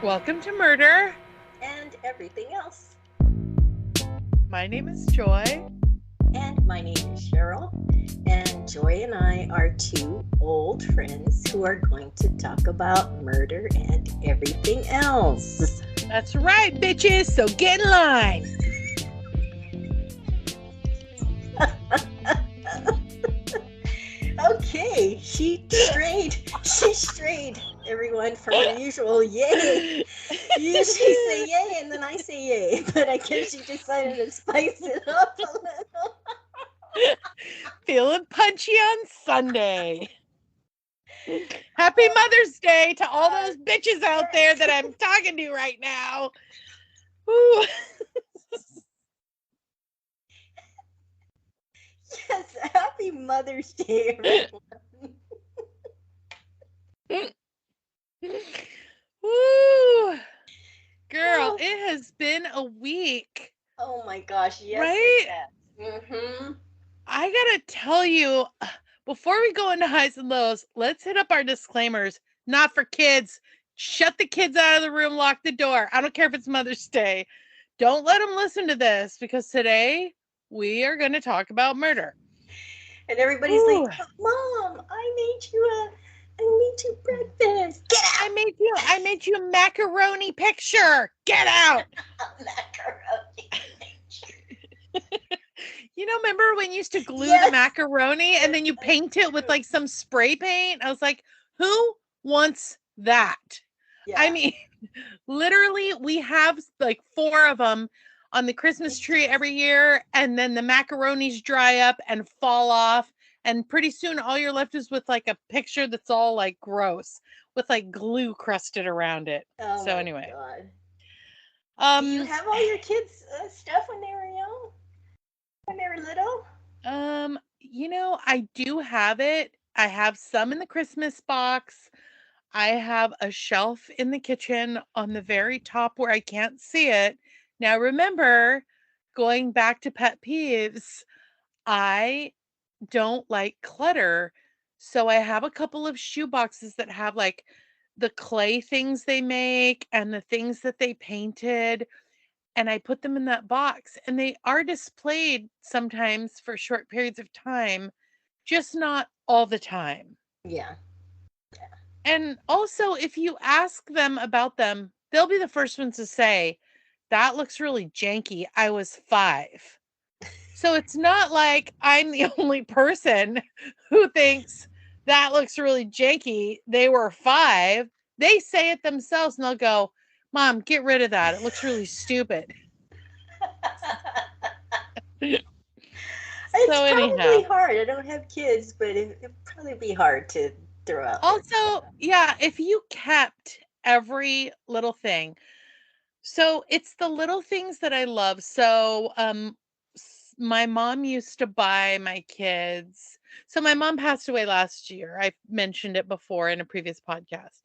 Welcome to Murder and everything else. My name is Joy. And my name is Cheryl. And Joy and I are two old friends who are going to talk about murder and everything else. That's right, bitches. So get in line. Okay, she strayed everyone from her usual yay. You usually say yay and then I say yay, but I guess she decided to spice it up a little. Feeling punchy on Sunday. Happy Mother's Day to all those bitches out there that I'm talking to right now. Woo. Yes, happy Mother's Day, everyone. Woo. Girl, it has been a week. Oh my gosh, yes. Right? Mm-hmm. I gotta tell you, before we go into highs and lows, let's hit up our disclaimers. Not for kids. Shut the kids out of the room, lock the door. I don't care if it's Mother's Day. Don't let them listen to this because today we are going to talk about murder. And everybody's like, Mom, I made you breakfast. Get out. I made you a macaroni picture. Get out. Macaroni picture. You know, remember when you used to glue the macaroni and then you paint it with like some spray paint? I was like, who wants that? Yeah. I mean, literally, we have like 4 of them on the Christmas tree every year, and then the macaronis dry up and fall off. And pretty soon, all you're left is with like a picture that's all like gross with like glue crusted around it. Oh, so anyway. God. Did you have all your kids' stuff when they were young? When they were little? You know, I do have it. I have some in the Christmas box. I have a shelf in the kitchen on the very top where I can't see it. Now, remember, going back to pet peeves, I don't like clutter. So I have a couple of shoe boxes that have like the clay things they make and the things that they painted. And I put them in that box, and they are displayed sometimes for short periods of time, just not all the time. Yeah. And also, if you ask them about them, they'll be the first ones to say, that looks really janky. I was 5. So it's not like I'm the only person who thinks that looks really janky. They were 5. They say it themselves and they'll go, Mom, get rid of that. It looks really stupid. It's probably hard. I don't have kids, but it'd probably be hard to throw out. Also, yeah, if you kept every little thing. So it's the little things that I love. So my mom used to buy my kids. So my mom passed away last year. I mentioned it before in a previous podcast.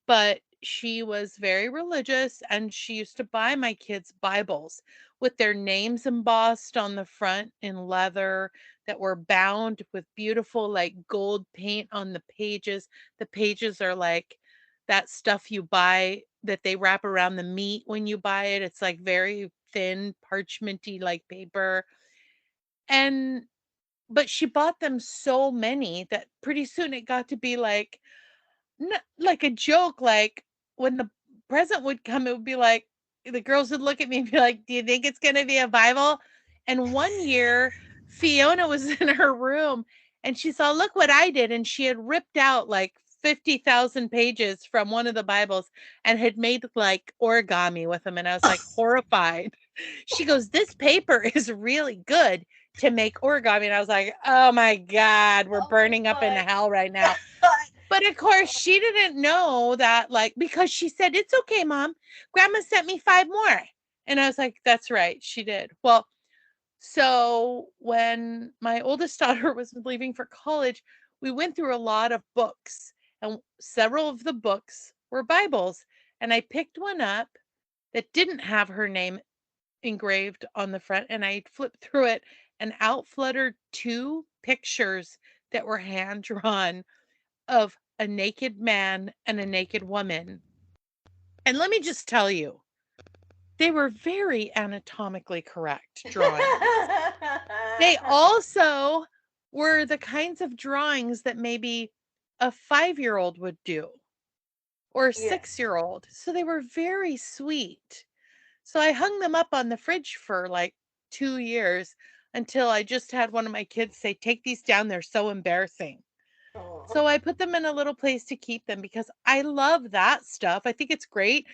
But she was very religious, and she used to buy my kids Bibles with their names embossed on the front in leather that were bound with beautiful like gold paint on the pages. The pages are like that stuff you buy that they wrap around the meat when you buy it. It's like very thin, parchmenty like paper. But she bought them so many that pretty soon it got to be like like a joke. Like when the present would come, it would be like the girls would look at me and be like, do you think it's going to be a Bible? And one year Fiona was in her room and she saw, look what I did. And she had ripped out like 50,000 pages from one of the Bibles and had made like origami with them. And I was like horrified. She goes, this paper is really good to make origami. And I was like, oh my God, we're burning up in hell right now. But of course, she didn't know that, like, because she said, it's okay, Mom. Grandma sent me 5 more. And I was like, that's right. She did. Well, so when my oldest daughter was leaving for college, we went through a lot of books, and several of the books were Bibles. And I picked one up that didn't have her name engraved on the front, and I flipped through it and out fluttered 2 pictures that were hand drawn of a naked man and a naked woman. And let me just tell you, they were very anatomically correct drawings. They also were the kinds of drawings that maybe a 5-year-old would do or a Yeah. 6-year-old. So they were very sweet. So I hung them up on the fridge for like 2 years until I just had one of my kids say, "Take these down, they're so embarrassing." Oh. So I put them in a little place to keep them because I love that stuff. I think it's great.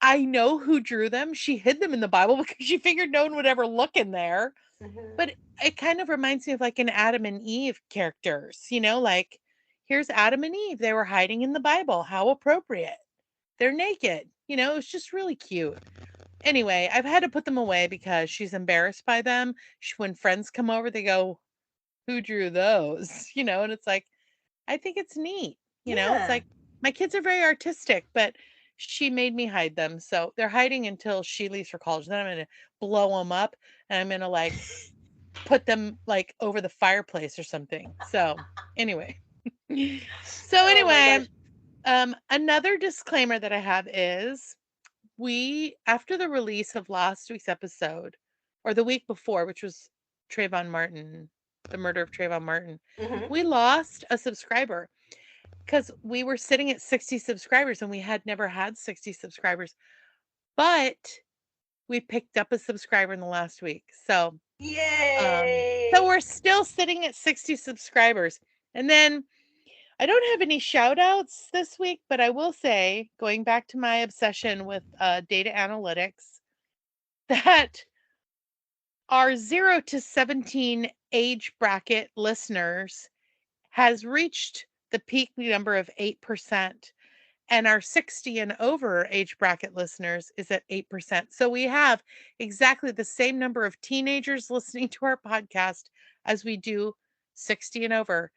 I know who drew them. She hid them in the Bible because she figured no one would ever look in there. Mhm. But it kind of reminds me of like an Adam and Eve characters, like here's Adam and Eve. They were hiding in the Bible. How appropriate. They're naked. It's just really cute. Anyway, I've had to put them away because she's embarrassed by them. When friends come over, they go, "Who drew those?" And it's like, I think it's neat. It's Yeah. like my kids are very artistic, but she made me hide them. So they're hiding until she leaves for college. Then I'm going to blow them up and I'm going to like put them like over the fireplace or something. So anyway. So Oh my gosh. anyway, another disclaimer that I have is we, after the release of last week's episode, or the week before, which was Trayvon Martin, the murder of Trayvon Martin, Mhm. we lost a subscriber because we were sitting at 60 subscribers and we had never had 60 subscribers. But we picked up a subscriber in the last week. So Yay! we're still sitting at 60 subscribers. And then I don't have any shout outs this week, but I will say, going back to my obsession with data analytics, that our 0 to 17 age bracket listeners has reached the peak number of 8%. And our 60 and over age bracket listeners is at 8%. So we have exactly the same number of teenagers listening to our podcast as we do 60 and over.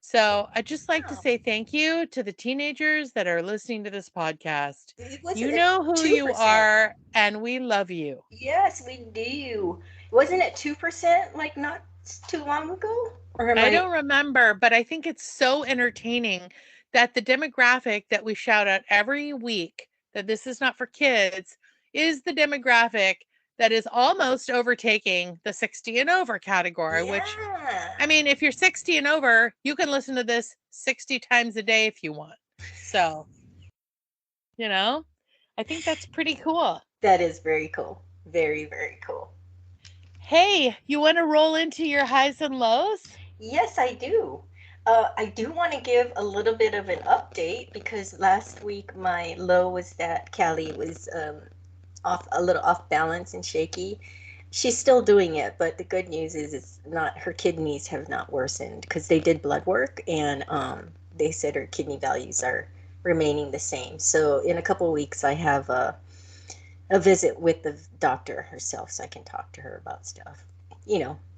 So I'd just like to Wow. say thank you to the teenagers that are listening to this podcast. Was You it know who you 2%? are, and we love you. Yes, we do. Wasn't it 2% like not too long ago? Or am I I? don't remember, but I think it's so entertaining that the demographic that we shout out every week, that this is not for kids, is the demographic that is almost overtaking the 60 and over category, which, Yeah. I mean, if you're 60 and over, you can listen to this 60 times a day if you want. So, you know, I think that's pretty cool. That is very cool. Very, very cool. Hey, you want to roll into your highs and lows? Yes, I do. I do want to give a little bit of an update because last week my low was that Callie was off a little off balance and shaky. She's still doing it, but the good news is it's not her kidneys have not worsened because they did blood work and they said her kidney values are remaining the same. So in a couple of weeks, I have a visit with the doctor herself so I can talk to her about stuff.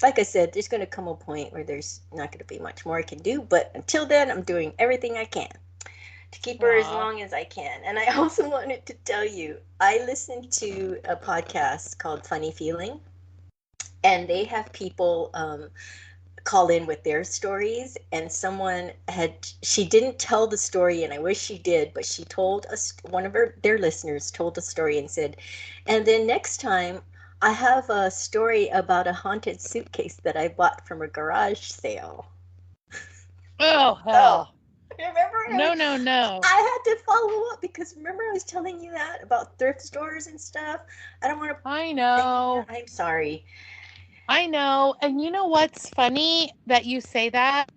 Like I said, there's going to come a point where there's not going to be much more I can do, but until then, I'm doing everything I can to keep her as Aw. long as I can. And I also wanted to tell you, I listened to a podcast called Funny Feeling, and they have people call in with their stories. And she didn't tell the story, and I wish she did, but she told us, one of their listeners told the story and said, and then next time, I have a story about a haunted suitcase that I bought from a garage sale. Oh, Oh, hell. remember? No, no, no. I had to follow up because remember I was telling you that about thrift stores and stuff. I don't want I to. Yeah, know. I'm sorry. I know. And you know what's funny that you say that?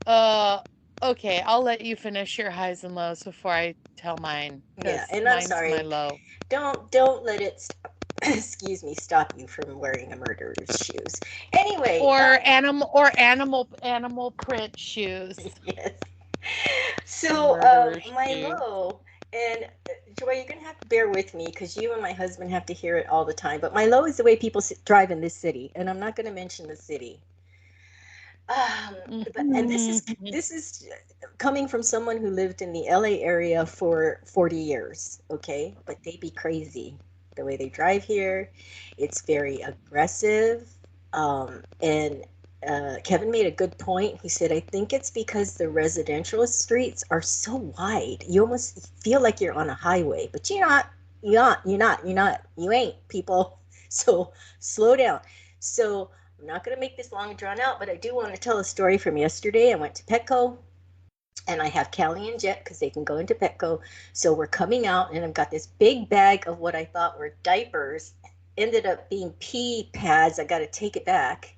Uh, okay, I'll let you finish your highs and lows before I tell mine, Yeah, because and I'm mine's my sorry. low. Don't let it excuse me, stop you from wearing a murderer's shoes. Anyway, Or animal print shoes. yes. So, Murderer's my shoes. low, and Joy, you're gonna have to bear with me because you and my husband have to hear it all the time. But my low is the way people drive in this city, and I'm not gonna mention the city. And this is coming from someone who lived in the LA area for 40 years, okay? But they be crazy the way they drive here. It's very aggressive. And Kevin made a good point. He said, I think it's because the residential streets are so wide. You almost feel like you're on a highway, but you're not. You ain't, people. So slow down. So I'm not going to make this long and drawn out, but I do want to tell a story from yesterday. I went to Petco and I have Callie and Jet because they can go into Petco. So we're coming out, and I've got this big bag of what I thought were diapers. Ended up being pee pads. I got to take it back.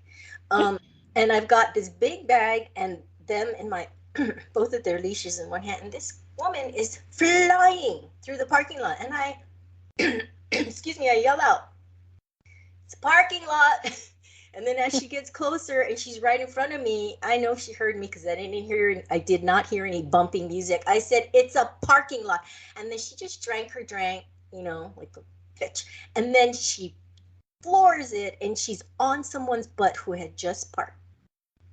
Um, and I've got this big bag and them in my both of their leashes in one hand. And this woman is flying through the parking lot, and I, excuse me, I yell out, "It's a parking lot!" And then as she gets closer and she's right in front of me, I know she heard me because I did not hear any bumping music. I said, "It's a parking lot." And then she just drank her drink, like a bitch. And then she floors it, and she's on someone's butt who had just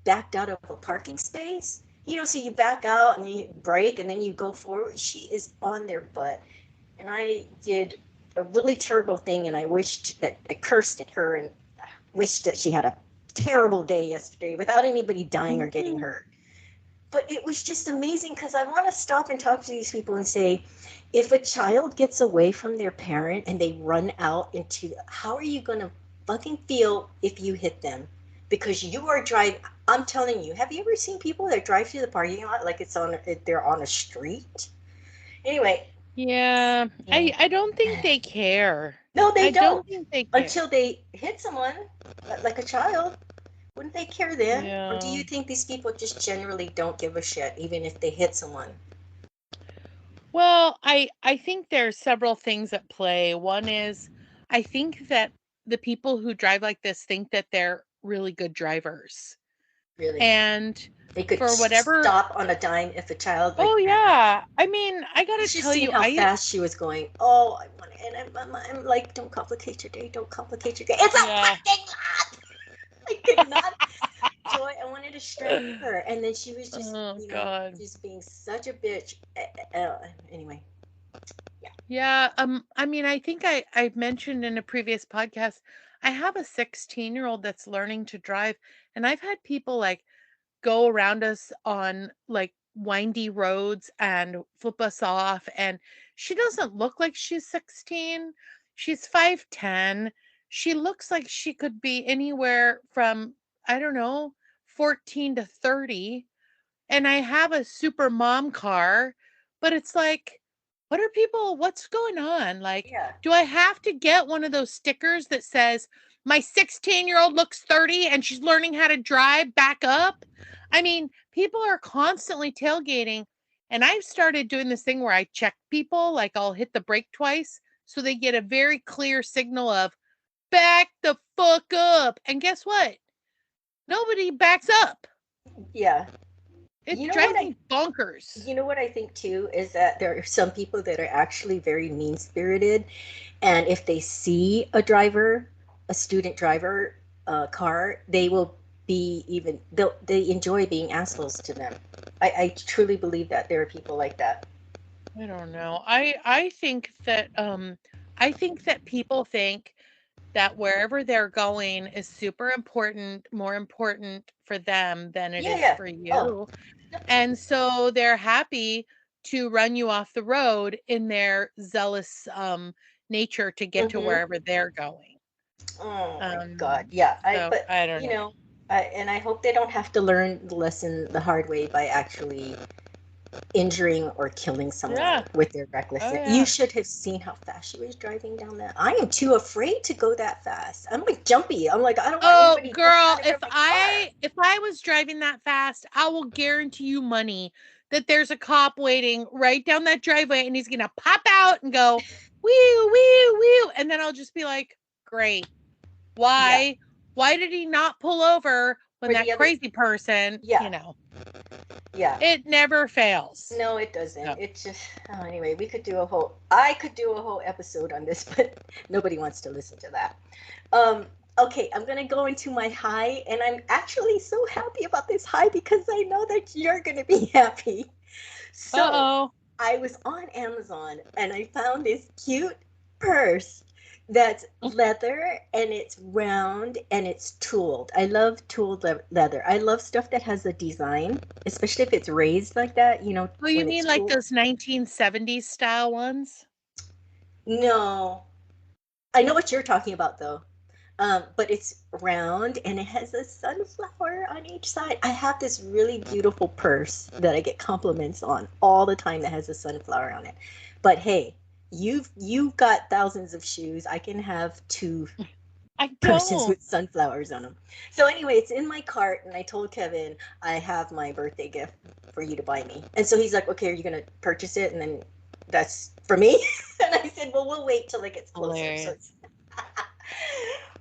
backed out of a parking space. So you back out and you brake and then you go forward. She is on their butt. And I did a really terrible thing, and I cursed at her and wished that she had a terrible day yesterday without anybody dying or getting hurt. But it was just amazing because I want to stop and talk to these people and say, if a child gets away from their parent and they run out how are you going to fucking feel if you hit them? Because you are driving. I'm telling you, have you ever seen people that drive through the parking lot like they're on a street? Anyway. Yeah, Yeah. I don't think they care. No, they I don't don't. think they care. Until they hit someone, like a child. Wouldn't they care then? Or do Yeah. you think these people just generally don't give a shit, even if they hit someone? Well, I think there's several things at play. One is I think that the people who drive like this think that they're really good drivers. Really? And They could for whatever stop on a dime if a child Oh yeah. I mean, I got You to should tell seen you how fast she was going. Oh, I want it. And I'm like, don't complicate your day. Don't complicate your day. It's a yeah. parking lot. I could not. Joy, I wanted to strangle her. And then she was just, Oh god. just being such a bitch. Anyway, yeah. Yeah, I mean, I think I've mentioned in a previous podcast, I have a 16-year-old that's learning to drive, and I've had people like go around us on like windy roads and flip us off, and she doesn't look like she's 16. She's 5'10". She looks like she could be anywhere from, I don't know, 14 to 30. And I have a super mom car, but it's like, what's going on? Like, Yeah. do I have to get one of those stickers that says, my 16-year-old looks 30 and she's learning how to drive back up? I mean, people are constantly tailgating, and I've started doing this thing where I check people, like I'll hit the brake twice so they get a very clear signal of back the fuck up. And guess what? Nobody backs up. Yeah. It You know what drives I me bonkers. you know what I think too is that there are some people that are actually very mean-spirited, and if they see a student driver car, they will they enjoy being assholes to them. I truly believe that there are people like that. I don't know. I think that people think that wherever they're going is super important, more important for them than it Yeah, is yeah. for Oh, you. And so they're happy to run you off the road in their zealous nature to get to mm-hmm. wherever they're going. Oh my God. Um Yeah. so But I don't know. and I hope they don't have to learn the lesson the hard way by actually injuring or killing someone Yeah. with their Oh recklessness. You yeah. should have seen how fast she was driving down that. I am too afraid to go that fast. I'm like jumpy. I'm like, I don't want Oh, anybody jumping girl, out in front of my car. if I was driving that fast, I will guarantee you money that there's a cop waiting right down that driveway, and he's gonna pop out and go, wee, wee, wee. And then I'll just be like, great. Yeah. Why? Why did he not pull over when For the that other, crazy person, yeah, yeah. it never fails. No, it doesn't. So, It's just, anyway, I could do a whole episode on this, but nobody wants to listen to that. Okay, I'm gonna go into my high, and I'm actually so happy about this high because I know that you're gonna be happy. So uh-oh. I was on Amazon and I found this cute purse. That's leather and it's round and it's tooled. I love tooled leather. I love stuff that has a design, especially if it's raised like that, Oh, you when mean it's like tooled. those 1970s style ones? No, I know what you're talking about though. But it's round and it has a sunflower on each side. I have this really beautiful purse that I get compliments on all the time that has a sunflower on it. But hey, you've got thousands of shoes. I can have two I purses don't. with sunflowers on them. So anyway, it's in my cart, and I told Kevin I have my birthday gift for you to buy me. And so he's like, "Okay, are you gonna purchase it?" And then that's for me. And I said, "Well, we'll wait till it gets closer." So Hilarious. it's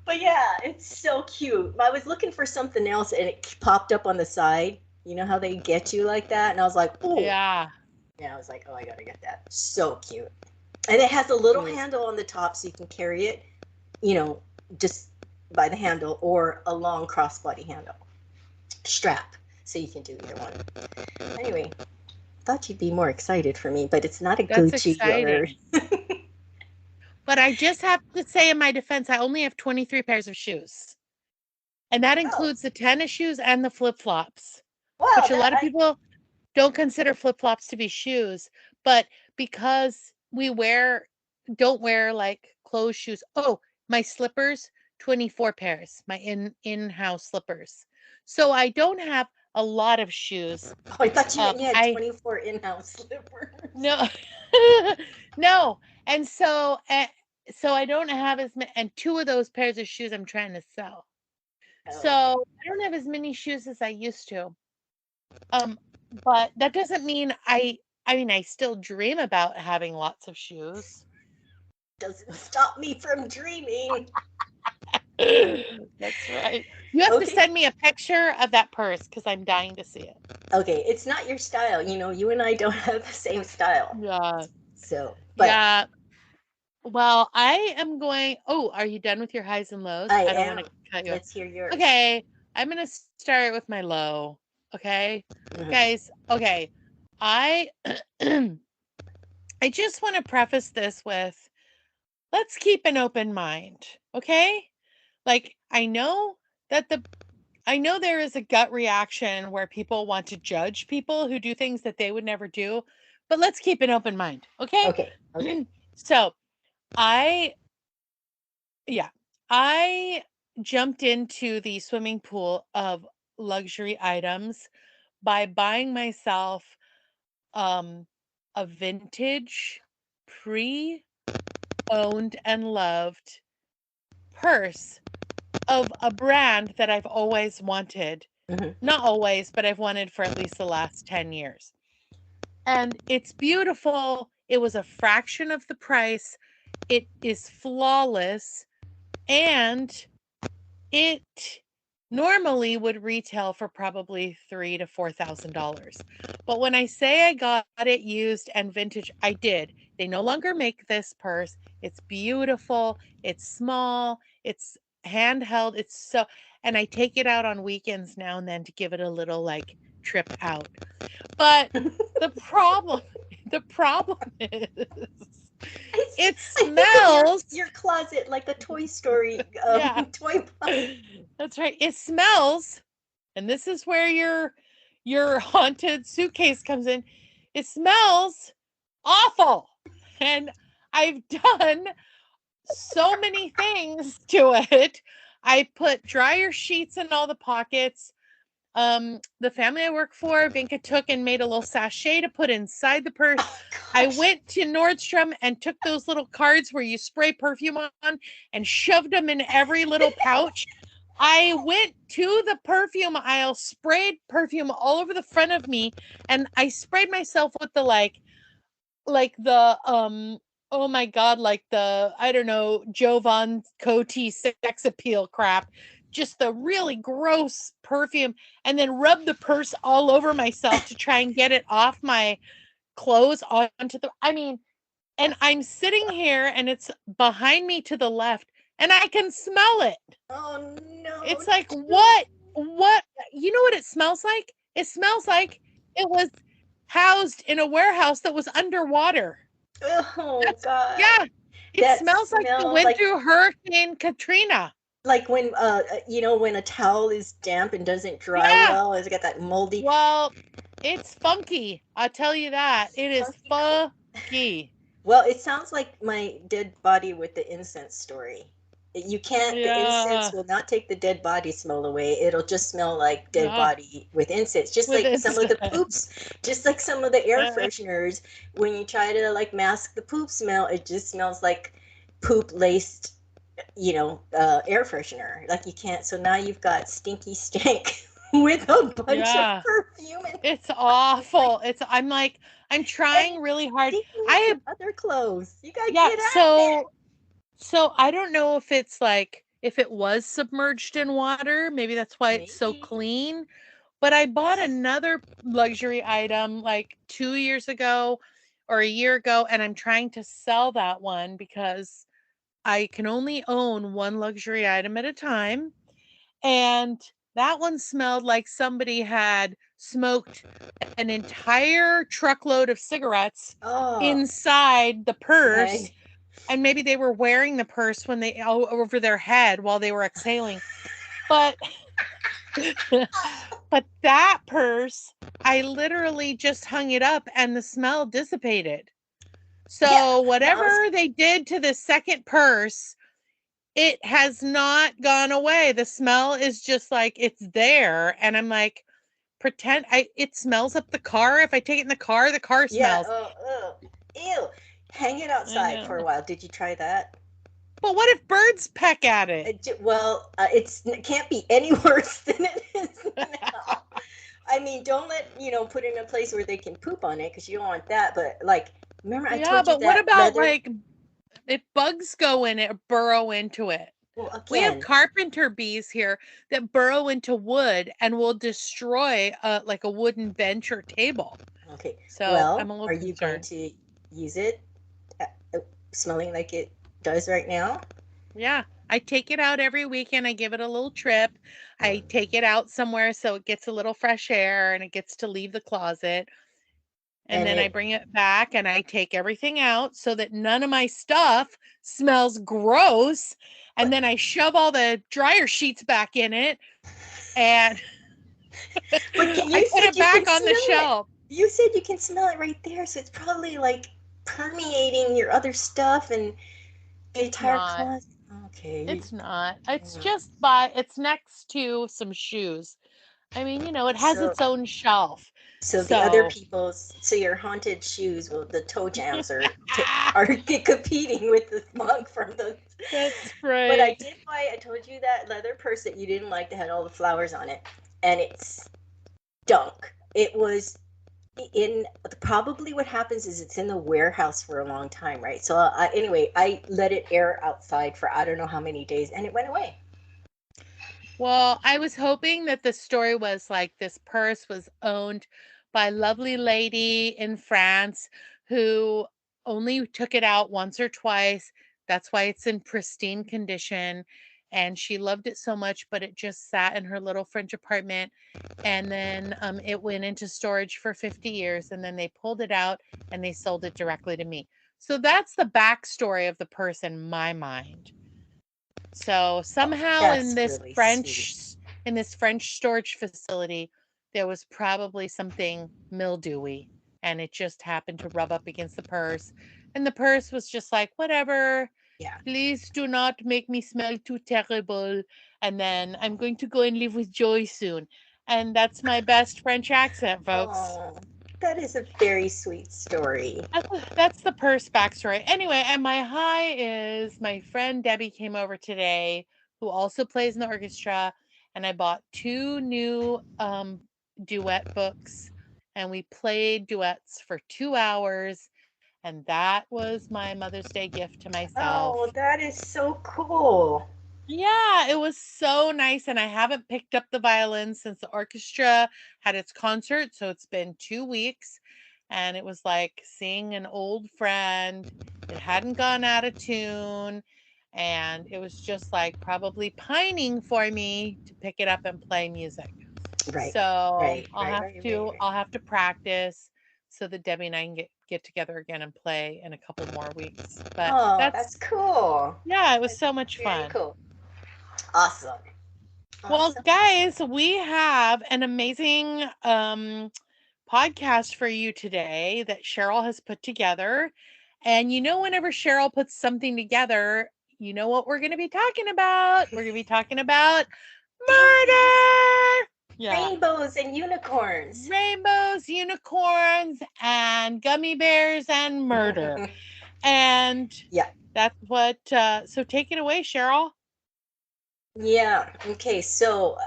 but yeah, it's so cute. I was looking for something else and it popped up on the side. You know how they get you like that? And I was like, oh, Yeah. yeah, I was like, oh, I gotta get that. So cute. And it has a little Cute. handle on the top so you can carry it, you know, just by the handle or a long crossbody handle strap. So you can do either one. Anyway, thought you'd be more excited for me, but it's not a That's Gucci or. exciting. But I just have to say in my defense, I only have 23 pairs of shoes. And that Oh, includes the tennis shoes and the flip-flops, well, which a that lot of people don't consider flip-flops to be shoes, but because we don't wear like closed shoes. Oh, my slippers, 24 pairs, my in-house slippers. So I don't have a lot of shoes. oh, I thought you meant you had I 24 in-house slippers. no no. And so I don't have as many, and two of those pairs of shoes I'm trying to sell. So Oh, okay. I don't have as many shoes as I used to. Um, but that doesn't mean I mean, I still dream about having lots of shoes. Doesn't stop me from dreaming. That's right. You have to Okay. send me a picture of that purse because I'm dying to see it. Okay. It's not your style. You and I don't have the same style. Yeah. So, but Yeah. Well, I am going. Oh, are you done with your highs and lows? I I don't want to am. cut you off. Let's hear yours. Okay. I'm going to start with my low. Okay. Hmm. Guys, okay. I I just want to preface this with let's keep an open mind. Okay? Like that the I know there is a gut reaction where people want to judge people who do things that they would never do, but let's keep an open mind, okay? Okay. Okay. So, I yeah, I jumped into the swimming pool of luxury items by buying myself um a vintage pre-owned and loved purse of a brand that I've always wanted. Hmm. Not always, but I've wanted for at least the last 10 years. And it's beautiful. It was a fraction of the price. It is flawless. And it normally would retail for probably $3,000 to $4,000. But when I say I got it used and vintage, I did. They no longer make this purse. It's beautiful. It's small. It's handheld. It's so, and I take it out on weekends now and then to give it a little like trip out. But the problem, the problem is it I think of your smells. your closet like a Toy Story Yeah. toy box. That's right. It smells, and this is where your haunted suitcase comes in. It smells awful. And I've done so many things to it. I put dryer sheets in all the pockets. The family I work for, Vinka took and made a little sachet to put inside the purse. Oh I gosh. went to Nordstrom and took those little cards where you spray perfume on and shoved them in every little pouch. I went to the perfume aisle, sprayed perfume all over the front of me, and I sprayed myself with the like the oh my god, like the I don't know, Jovan Coty sex appeal crap. Just the really gross perfume, and then rub the purse all over myself to try and get it off my clothes onto the I mean, and I'm sitting here and it's behind me to the left and I can smell it. Oh no. It's like, what you know what it smells like? It smells like it was housed in a warehouse that was underwater. Oh That's God. yeah. It That smells like you smell, went through Hurricane Katrina. like when when a towel is damp and doesn't dry Yeah. well, it's got that moldy, Well, it's funky. I'll tell you that. It is funky cool. funky. Well, it sounds like my dead body with the incense story. You can't, the incense Yeah. will not take the dead body smell away. It'll just smell like dead Yeah. body with incense. Just With like some of the incense. poops, just like some of the air fresheners, when you try to like mask the poop smell, it just smells like poop laced, air freshener. Like you can't, so now you've got stinky stank with a bunch of Yeah. perfume and It's like, awful. I'm like, I'm and trying it's really hard. sticking I with your have, other clothes. You gotta yeah, get out of there. so I don't know if it's like if it was submerged in water, maybe that's why it's so Maybe. clean. But I bought another luxury item like 2 years ago or a year ago, and I'm trying to sell that one because I can only own one luxury item at a time. And that one smelled like somebody had smoked an entire truckload of cigarettes Oh, inside the purse, right. and maybe they were wearing the purse when they over their head while they were exhaling. But but that purse, I literally just hung it up and the smell dissipated. Yeah, So I was whatever they did to the second purse, it has not gone away. The smell is just like it's there. And I'm like, pretend it smells up the car. If I take it in the car yeah, smells. ew. Hang it I outside for a know. while. Did you try that? But what if birds peck at it? Well, it can't be any worse than it is now. I mean, don't let, put it in a place where they can poop on it because you don't want that. But like, remember I Yeah, told you but what that about leather? like if bugs go in it, burrow into it? Well, We have again, carpenter bees here that burrow into wood and will destroy like a wooden bench or table. okay. So I'm Well, a little are you going concerned. to use it uh, smelling like it does right now? Yeah. I take it out every weekend. I give it a little trip. I take it out somewhere so it gets a little fresh air and it gets to leave the closet. And And then I it bring it back and I take everything out so that none of my stuff smells gross. And but then I shove all the dryer sheets back in it and but I you put said it you can back on the smell it. shelf. You said you can smell it right there, so it's probably like permeating your other stuff and the It's entire not. closet. Okay. It's not. It's Mm. just it's next to some shoes. I mean, it has So its own shelf. so the other So, people's, so your haunted shoes, well, the toe jams are competing with the smog from the. that's But I right. did buy. I told you that leather purse that you didn't like that had all the flowers on it, and it's stunk. It was in probably what happens is it's in the warehouse for a long time, right? So anyway, I let it air outside for I don't know how many days, and it went away. Well, I was hoping that the story was like this purse was owned by a lovely lady in France who only took it out once or twice. That's why it's in pristine condition. And she loved it so much, but it just sat in her little French apartment. And then it went into storage for 50 years. And then they pulled it out and they sold it directly to me. So that's the backstory of the purse in my mind. So Oh, somehow that's really sweet. In this French storage facility, there was probably something mildewy and it just happened to rub up against the purse. And the purse was just like, whatever, Yeah. please do not make me smell too terrible. And then I'm going to go and live with Joy soon. And that's my best French accent, folks. Oh, that is a very sweet story. That's the purse backstory. Anyway, and my high is my friend Debbie came over today, who also plays in the orchestra, and I bought two new duet books, and we played duets for 2 hours, and that was my Mother's Day gift to Oh, myself. that is so cool. Yeah, it was so nice, and I haven't picked up the violin since the orchestra had its concert, so it's been 2 weeks, and it was like seeing an old friend. It hadn't gone out of tune, and it was just like probably pining for me to pick it up and play music. Right, So, right, right, right, right, right. I'll have to practice so that Debbie and I can get get together again and play in a couple more weeks. But Oh, that's that's, cool. yeah, it was That's so much very fun. cool. Awesome. Well, Awesome. Awesome. guys, we have an amazing podcast for you today that Cheryl has put together. And whenever Cheryl puts something together, you know what we're going to be talking about? We're going to be talking about Babies, murder. Yeah. rainbows, and unicorns. Rainbows, unicorns, and gummy bears and murder. And Yeah. that's what, so take it away, Cheryl. Yeah. Okay. So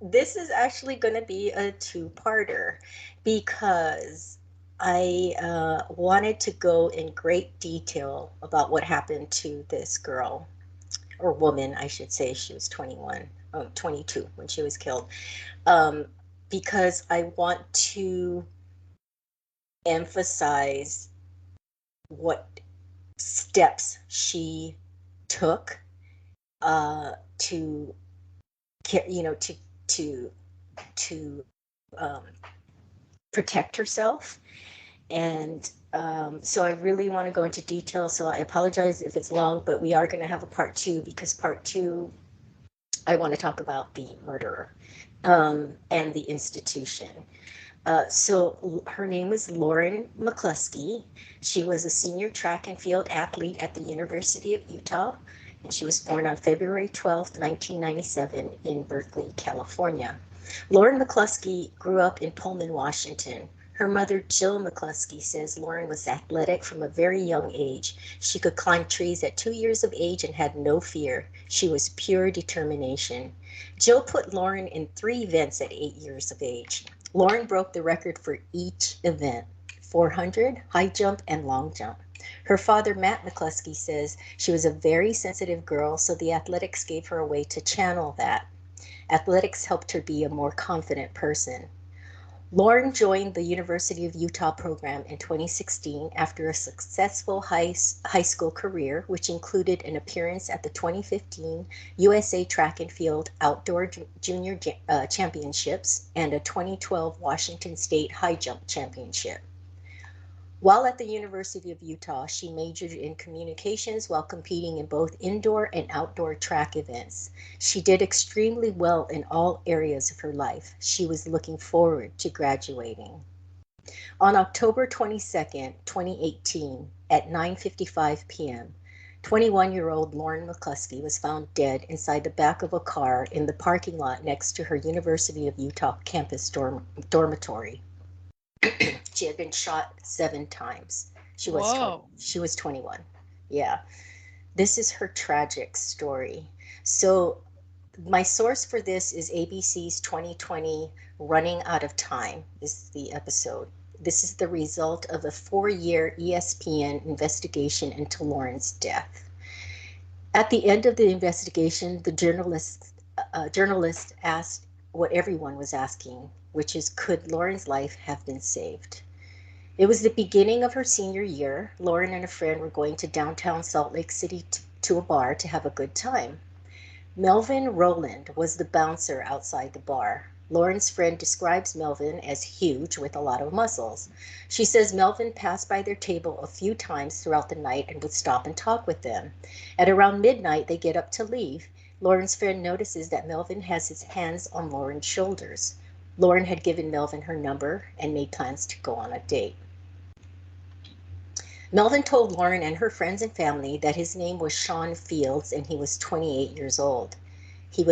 this is actually going to be a two-parter because I wanted to go in great detail about what happened to this girl or woman, I should say. She was 21, 22 when she was killed. Um, because I want to emphasize what steps she took to to protect herself. And so I really want to go into detail. So I apologize if it's long, but we are going to have a part two because part two, I want to talk about the murderer and the institution. So her name was Lauren McClusky. She was a senior track and field athlete at the University of Utah, and she was born on February 12th, 1997 in Berkeley, California. Lauren McClusky grew up in Pullman, Washington. Her mother, Jill McClusky, says Lauren was athletic from a very young age. She could climb trees at 2 years of age and had no fear. She was pure determination. Jill put Lauren in 3 events at 8 years of age. Lauren broke the record for each event: 400, high jump, and long jump. Her father, Matt McClusky, says she was a very sensitive girl, so the athletics gave her a way to channel that. Athletics helped her be a more confident person. Lauren joined the University of Utah program in 2016 after a successful high school career, which included an appearance at the 2015 USA Track and Field Outdoor Junior Championships and a 2012 Washington State High Jump Championship. While at the University of Utah, she majored in communications while competing in both indoor and outdoor track events. She did extremely well in all areas of her life. She was looking forward to graduating. On October 22nd, 2018, at 9:55 p.m., 21-year-old Lauren McClusky was found dead inside the back of a car in the parking lot next to her University of Utah campus dormitory. She had been shot 7 times. She was 20. Whoa. She was 21. Yeah. This is her tragic story. So my source for this is ABC's 2020 Running Out of Time is the episode. This is the result of a 4-year ESPN investigation into Lauren's death. At the end of the investigation, the journalist asked what everyone was asking, which is, could Lauren's life have been saved? It was the beginning of her senior year. Lauren and a friend were going to downtown Salt Lake City to a bar to have a good time. Melvin Rowland was the bouncer outside the bar. Lauren's friend describes Melvin as huge with a lot of muscles. She says Melvin passed by their table a few times throughout the night and would stop and talk with them. At around midnight, they get up to leave. Lauren's friend notices that Melvin has his hands on Lauren's shoulders. Lauren had given Melvin her number and made plans to go on a date. Melvin told Lauren and her friends and family that his name was Sean Fields and he was 28 years old. He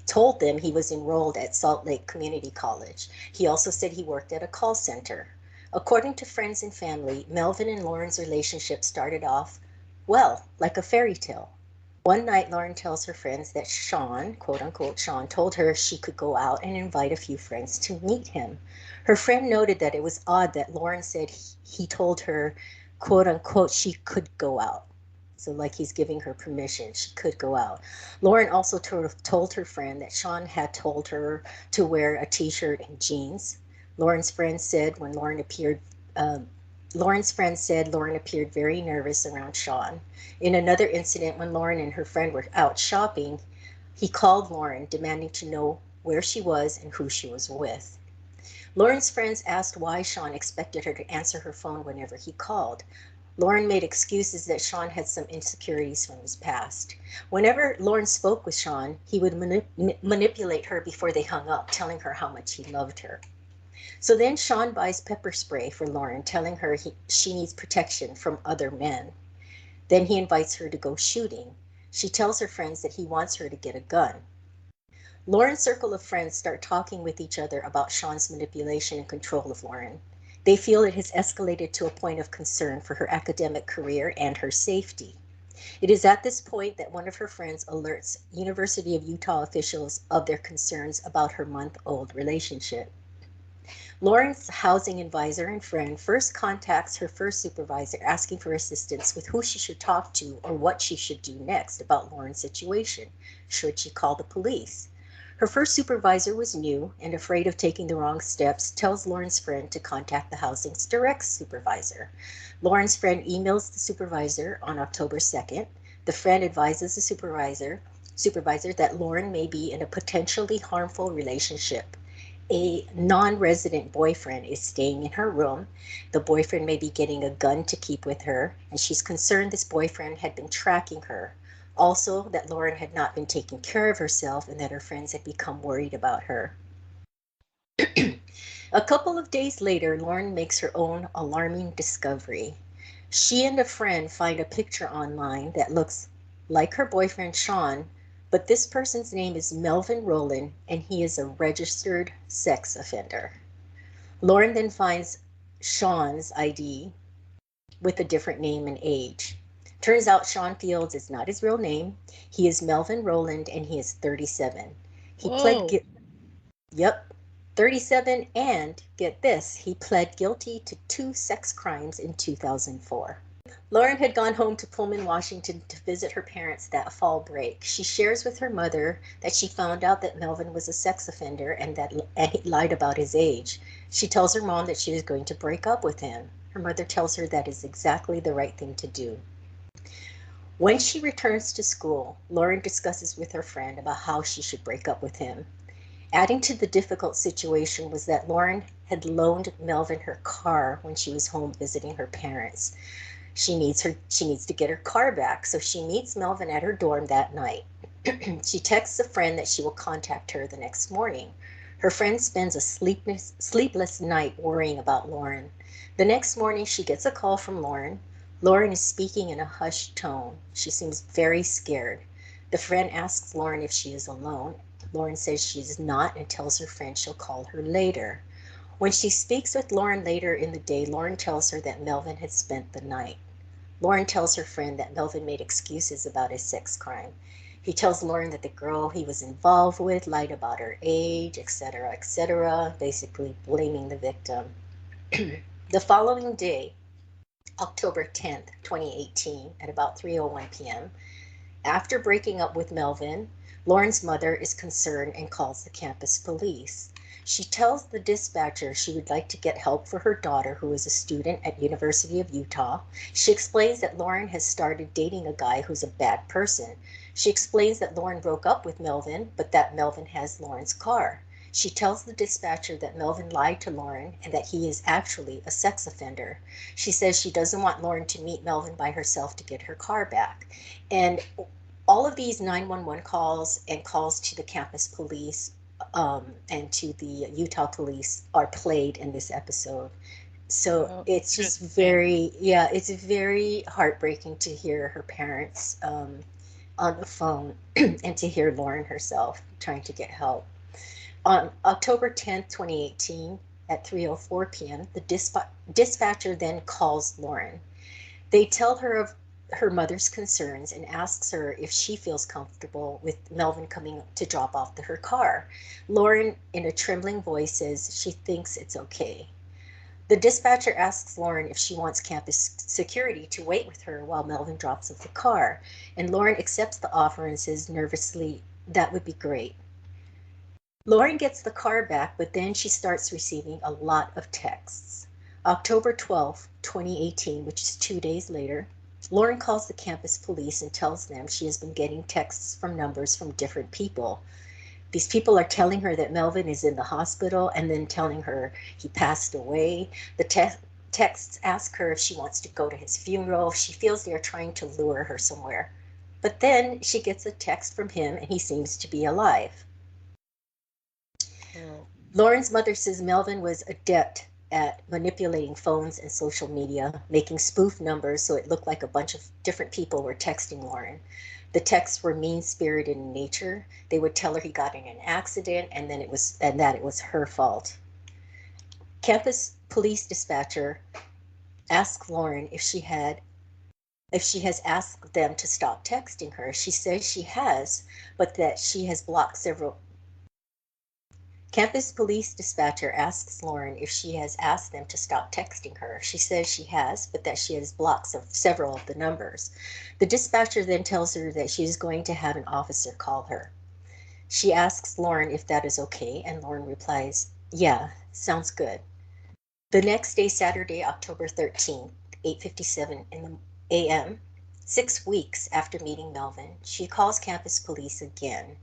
told them he was enrolled at Salt Lake Community College. He also said he worked at a call center. According to friends and family, Melvin and Lauren's relationship started off, well, like a fairy tale. One night, Lauren tells her friends that Sean, quote unquote Sean, told her she could go out and invite a few friends to meet him. Her friend noted that it was odd that Lauren said he told her, quote unquote, she could go out. So like he's giving her permission, she could go out. Lauren also told her friend that Sean had told her to wear a t-shirt and jeans. Lauren's friend said Lauren appeared very nervous around Sean. In another incident, when Lauren and her friend were out shopping, he called Lauren demanding to know where she was and who she was with. Lauren's friends asked why Sean expected her to answer her phone whenever he called. Lauren made excuses that Sean had some insecurities from his past. Whenever Lauren spoke with Sean, he would manipulate her before they hung up, telling her how much he loved her. So then Sean buys pepper spray for Lauren, telling her she needs protection from other men. Then he invites her to go shooting. She tells her friends that he wants her to get a gun. Lauren's circle of friends start talking with each other about Sean's manipulation and control of Lauren. They feel it has escalated to a point of concern for her academic career and her safety. It is at this point that one of her friends alerts University of Utah officials of their concerns about her month-old relationship. Lauren's housing advisor and friend first contacts her first supervisor asking for assistance with who she should talk to or what she should do next about Lauren's situation. Should she call the police? Her first supervisor was new and afraid of taking the wrong steps, tells Lauren's friend to contact the housing's direct supervisor. Lauren's friend emails the supervisor on October 2nd. The friend advises the supervisor that Lauren may be in a potentially harmful relationship. A non-resident boyfriend is staying in her room. The boyfriend may be getting a gun to keep with her, and she's concerned this boyfriend had been tracking her. Also, that Lauren had not been taking care of herself and that her friends had become worried about her. A couple of days later, Lauren makes her own alarming discovery. She and a friend find a picture online that looks like her boyfriend Sean, but this person's name is Melvin Rowland and he is a registered sex offender. Lauren then finds Sean's ID with a different name and age. Turns out Sean Fields is not his real name. He is Melvin Rowland and he is 37. He pled Whoa. guilty. Yep, 37, and get this, he pled guilty to 2 sex crimes in 2004. Lauren had gone home to Pullman, Washington to visit her parents that fall break. She shares with her mother that she found out that Melvin was a sex offender and he lied about his age. She tells her mom that she was going to break up with him. Her mother tells her that is exactly the right thing to do. When she returns to school, Lauren discusses with her friend about how she should break up with him. Adding to the difficult situation was that Lauren had loaned Melvin her car when she was home visiting her parents. She needs to get her car back, so she meets Melvin at her dorm that night. She texts a friend that she will contact her the next morning. Her friend spends a sleepless night worrying about Lauren. The next morning she gets a call from Lauren. Lauren is speaking in a hushed tone. She seems very scared. The friend asks Lauren if she is alone. Lauren says she is not and tells her friend she'll call her later. When she speaks with Lauren later in the day, Lauren tells her that Melvin had spent the night. Lauren tells her friend that Melvin made excuses about his sex crime. He tells Lauren that the girl he was involved with lied about her age, etc., basically blaming the victim. The following day, October 10th, 2018, at about 3:01 p.m., after breaking up with Melvin, Lauren's mother is concerned and calls the campus police. She tells the dispatcher she would like to get help for her daughter who is a student at University of Utah. She explains that Lauren has started dating a guy who's a bad person. She explains that Lauren broke up with Melvin, but that Melvin has Lauren's car. She tells the dispatcher that Melvin lied to Lauren and that he is actually a sex offender. She says she doesn't want Lauren to meet Melvin by herself to get her car back. And all of these 911 calls and calls to the campus police and to the Utah police are played in this episode. So Oh, it's just interesting. it's very heartbreaking to hear her parents on the phone and to hear Lauren herself trying to get help. On October 10th, 2018, at 3:04 p.m., the dispatcher then calls Lauren. They tell her of her mother's concerns and asks her if she feels comfortable with Melvin coming to drop off her car. Lauren, in a trembling voice, says she thinks it's okay. The dispatcher asks Lauren if she wants campus security to wait with her while Melvin drops off the car, and Lauren accepts the offer and says nervously, "That would be great." Lauren gets the car back, but then she starts receiving a lot of texts. October 12th, 2018, which is 2 days later, Lauren calls the campus police and tells them she has been getting texts from numbers from different people. These people are telling her that Melvin is in the hospital and then telling her he passed away. The texts ask her if she wants to go to his funeral. She feels they are trying to lure her somewhere. But then she gets a text from him and he seems to be alive. Oh. Lauren's mother says Melvin was adept at manipulating phones and social media, making spoof numbers so it looked like a bunch of different people were texting Lauren. The texts were mean-spirited in nature. They would tell her he got in an accident and that it was her fault. Campus police dispatcher asked Lauren if she has asked them to stop texting her. She says she has, but that she has blocked several. Campus police dispatcher asks Lauren if she has asked them to stop texting her. She says she has, but that she has blocked several of the numbers. The dispatcher then tells her that she is going to have an officer call her. She asks Lauren if that is okay, and Lauren replies, "Yeah, sounds good." The next day, Saturday, October 13th, 8:57 in the a.m., 6 weeks after meeting Melvin, she calls campus police again.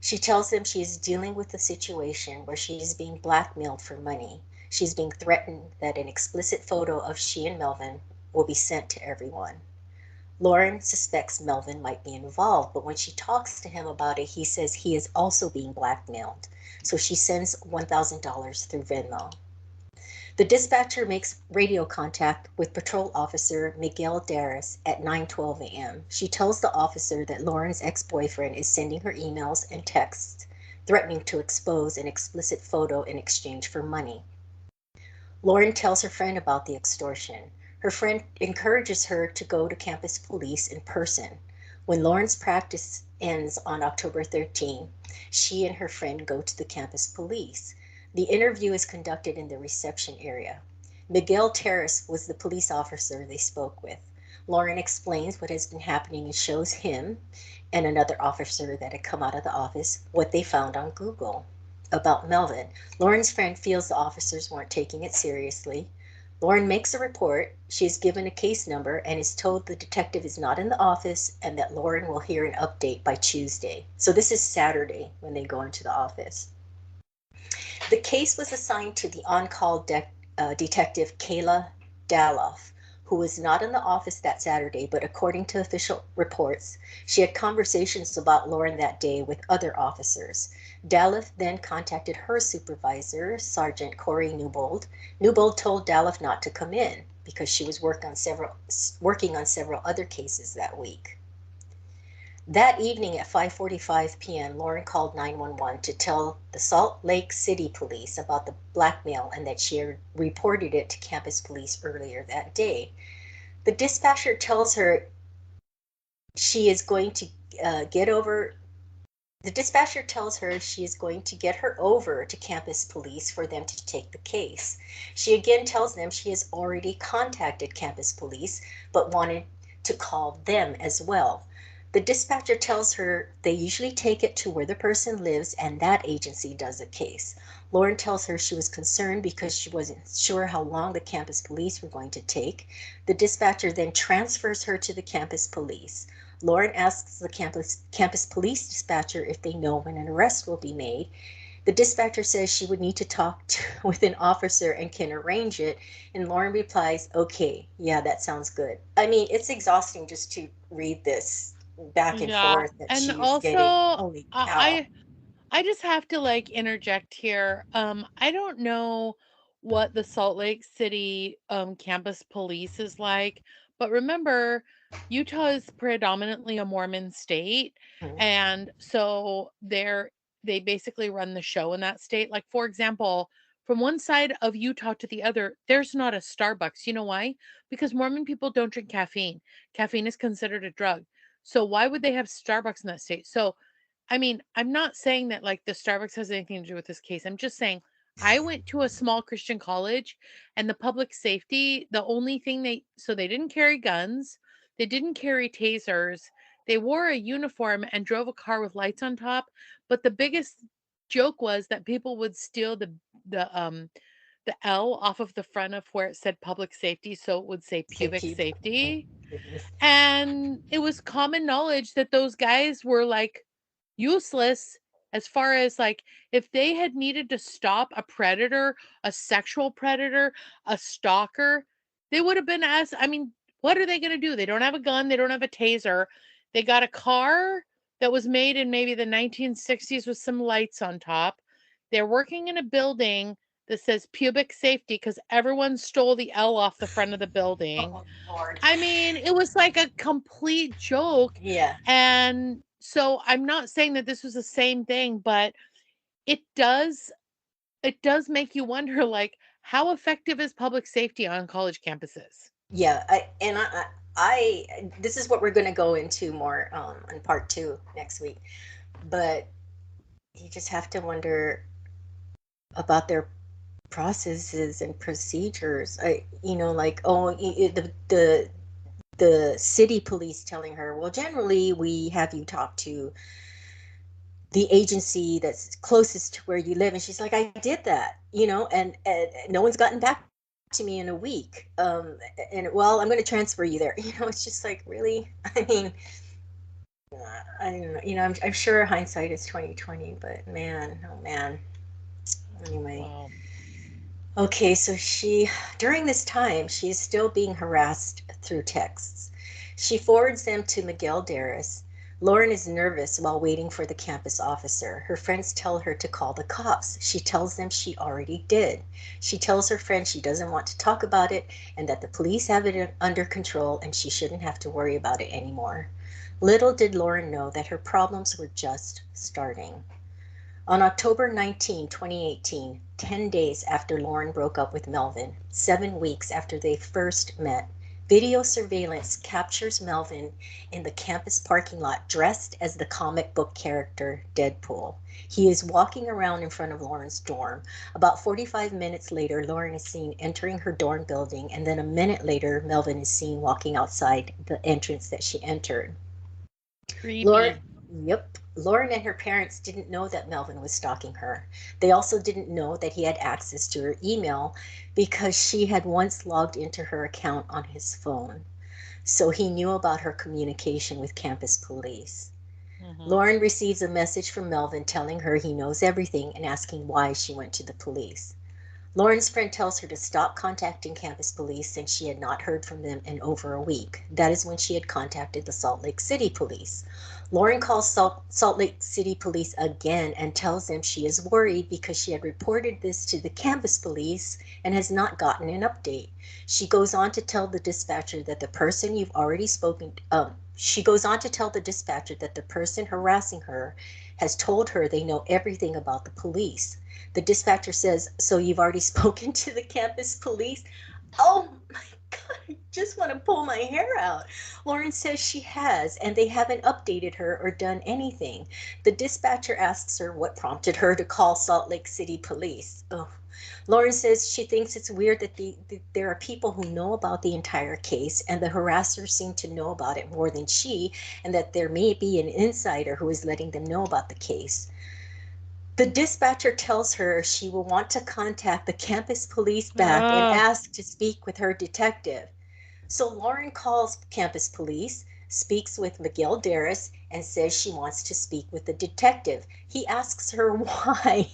She tells them she is dealing with a situation where she is being blackmailed for money. She's being threatened that an explicit photo of she and Melvin will be sent to everyone. Lauren suspects Melvin might be involved, but when she talks to him about it, he says he is also being blackmailed. So she sends $1,000 through Venmo. The dispatcher makes radio contact with Patrol Officer Miguel Darris at 9:12 a.m. She tells the officer that Lauren's ex-boyfriend is sending her emails and texts threatening to expose an explicit photo in exchange for money. Lauren tells her friend about the extortion. Her friend encourages her to go to campus police in person. When Lauren's practice ends on October 13, she and her friend go to the campus police. The interview is conducted in the reception area. Miguel Terrace was the police officer they spoke with. Lauren explains what has been happening and shows him and another officer that had come out of the office what they found on Google about Melvin. Lauren's friend feels the officers weren't taking it seriously. Lauren makes a report. She is given a case number and is told the detective is not in the office and that Lauren will hear an update by Tuesday. So this is Saturday when they go into the office. The case was assigned to the on-call detective Kayla Daloff, who was not in the office that Saturday, but according to official reports, she had conversations about Lauren that day with other officers. Daloff then contacted her supervisor, Sergeant Corey Newbold. Newbold told Daloff not to come in because she was working on several other cases that week. That evening at 5:45 p.m., Lauren called 911 to tell the Salt Lake City police about the blackmail and that she had reported it to campus police earlier that day. The dispatcher tells her she is going to get over the dispatcher tells her she is going to get her over to campus police for them to take the case. She again tells them she has already contacted campus police but wanted to call them as well. The dispatcher tells her they usually take it to where the person lives and that agency does the case. Lauren tells her she was concerned because she wasn't sure how long the campus police were going to take. The dispatcher then transfers her to the campus police. Lauren asks the campus police dispatcher if they know when an arrest will be made. The dispatcher says she would need to with an officer and can arrange it. And Lauren replies, "Okay, yeah, that sounds good." I mean, it's exhausting just to read this back and Yeah, forth that and she is also getting. Holy cow. I just have to like interject here. I don't know what the Salt Lake City campus police is like, but remember, Utah is predominantly a Mormon state, Mhm. and so they basically run the show in that state. Like for example, from one side of Utah to the other, there's not a Starbucks. You know why? Because Mormon people don't drink caffeine. Caffeine is considered a drug. So why would they have Starbucks in that state? So I mean, I'm not saying that like the Starbucks has anything to do with this case. I'm just saying I went to a small Christian college and the public safety, the only thing they didn't carry guns, they didn't carry tasers, they wore a uniform and drove a car with lights on top. But the biggest joke was that people would steal the L off of the front of where it said public safety, so it would say Say pubic puke. Oh, safety. goodness. And it was common knowledge that those guys were like useless as far as like if they had needed to stop a predator, a sexual predator, a stalker, they would have been as I mean, what are they going to do? They don't have a gun, they don't have a taser. They got a car that was made in maybe the 1960s with some lights on top. They're working in a building that says pubic safety because everyone stole the L off the front of the building. Oh, Lord. I mean, it was like a complete joke. Yeah. And so I'm not saying that this was the same thing, but it does it does make you wonder like how effective is public safety on college campuses? Yeah. This is what we're going to go into more in part two next week. But you just have to wonder about their processes and procedures. Like, the city police telling her, well, generally we have you talk to the agency that's closest to where you live. And she's like, I did that, and no one's gotten back to me in a week. And well, I'm going to transfer you there. It's just like, really? I mean, I don't know. I'm sure hindsight is 2020, but man, oh man. Anyway. Wow. Okay, so during this time, she is still being harassed through texts. She forwards them to Miguel Darris. Lauren is nervous while waiting for the campus officer. Her friends tell her to call the cops. She tells them she already did. She tells her friends she doesn't want to talk about it and that the police have it under control and she shouldn't have to worry about it anymore. Little did Lauren know that her problems were just starting. On October 19, 2018, 10 days after Lauren broke up with Melvin, 7 weeks after they first met, video surveillance captures Melvin in the campus parking lot dressed as the comic book character Deadpool. He is walking around in front of Lauren's dorm. About 45 minutes later, Lauren is seen entering her dorm building, and then a minute later, Melvin is seen walking outside the entrance that she entered. Lauren, Creepy. yep. Lauren and her parents didn't know that Melvin was stalking her. They also didn't know that he had access to her email because she had once logged into her account on his phone. So he knew about her communication with campus police. Mhm. Lauren receives a message from Melvin telling her he knows everything and asking why she went to the police. Lauren's friend tells her to stop contacting campus police since she had not heard from them in over a week. That is when she had contacted the Salt Lake City police. Lauren calls Salt Lake City police again and tells them she is worried because she had reported this to the campus police and has not gotten an update. She goes on to tell the dispatcher that the person you've already spoken she goes on to tell the dispatcher that the person harassing her has told her they know everything about the police. The dispatcher says, so you've already spoken to the campus police? Oh my God, I just want to pull my hair out. Lauren says she has, and they haven't updated her or done anything. The dispatcher asks her what prompted her to call Salt Lake City police. Oh. Lauren says she thinks it's weird that there are people who know about the entire case and the harassers seem to know about it more than she, and that there may be an insider who is letting them know about the case. The dispatcher tells her she will want to contact the campus police back and Ah. ask to speak with her detective. So Lauren calls campus police, speaks with Miguel Darris, and says she wants to speak with the detective. He asks her why.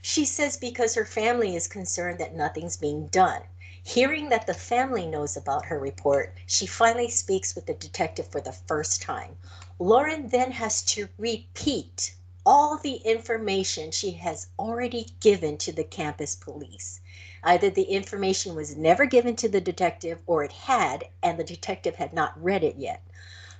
She says because her family is concerned that nothing's being done. Hearing that the family knows about her report, she finally speaks with the detective for the first time. Lauren then has to repeat all the information she has already given to the campus police. Either the information was never given to the detective or it had, and the detective had not read it yet.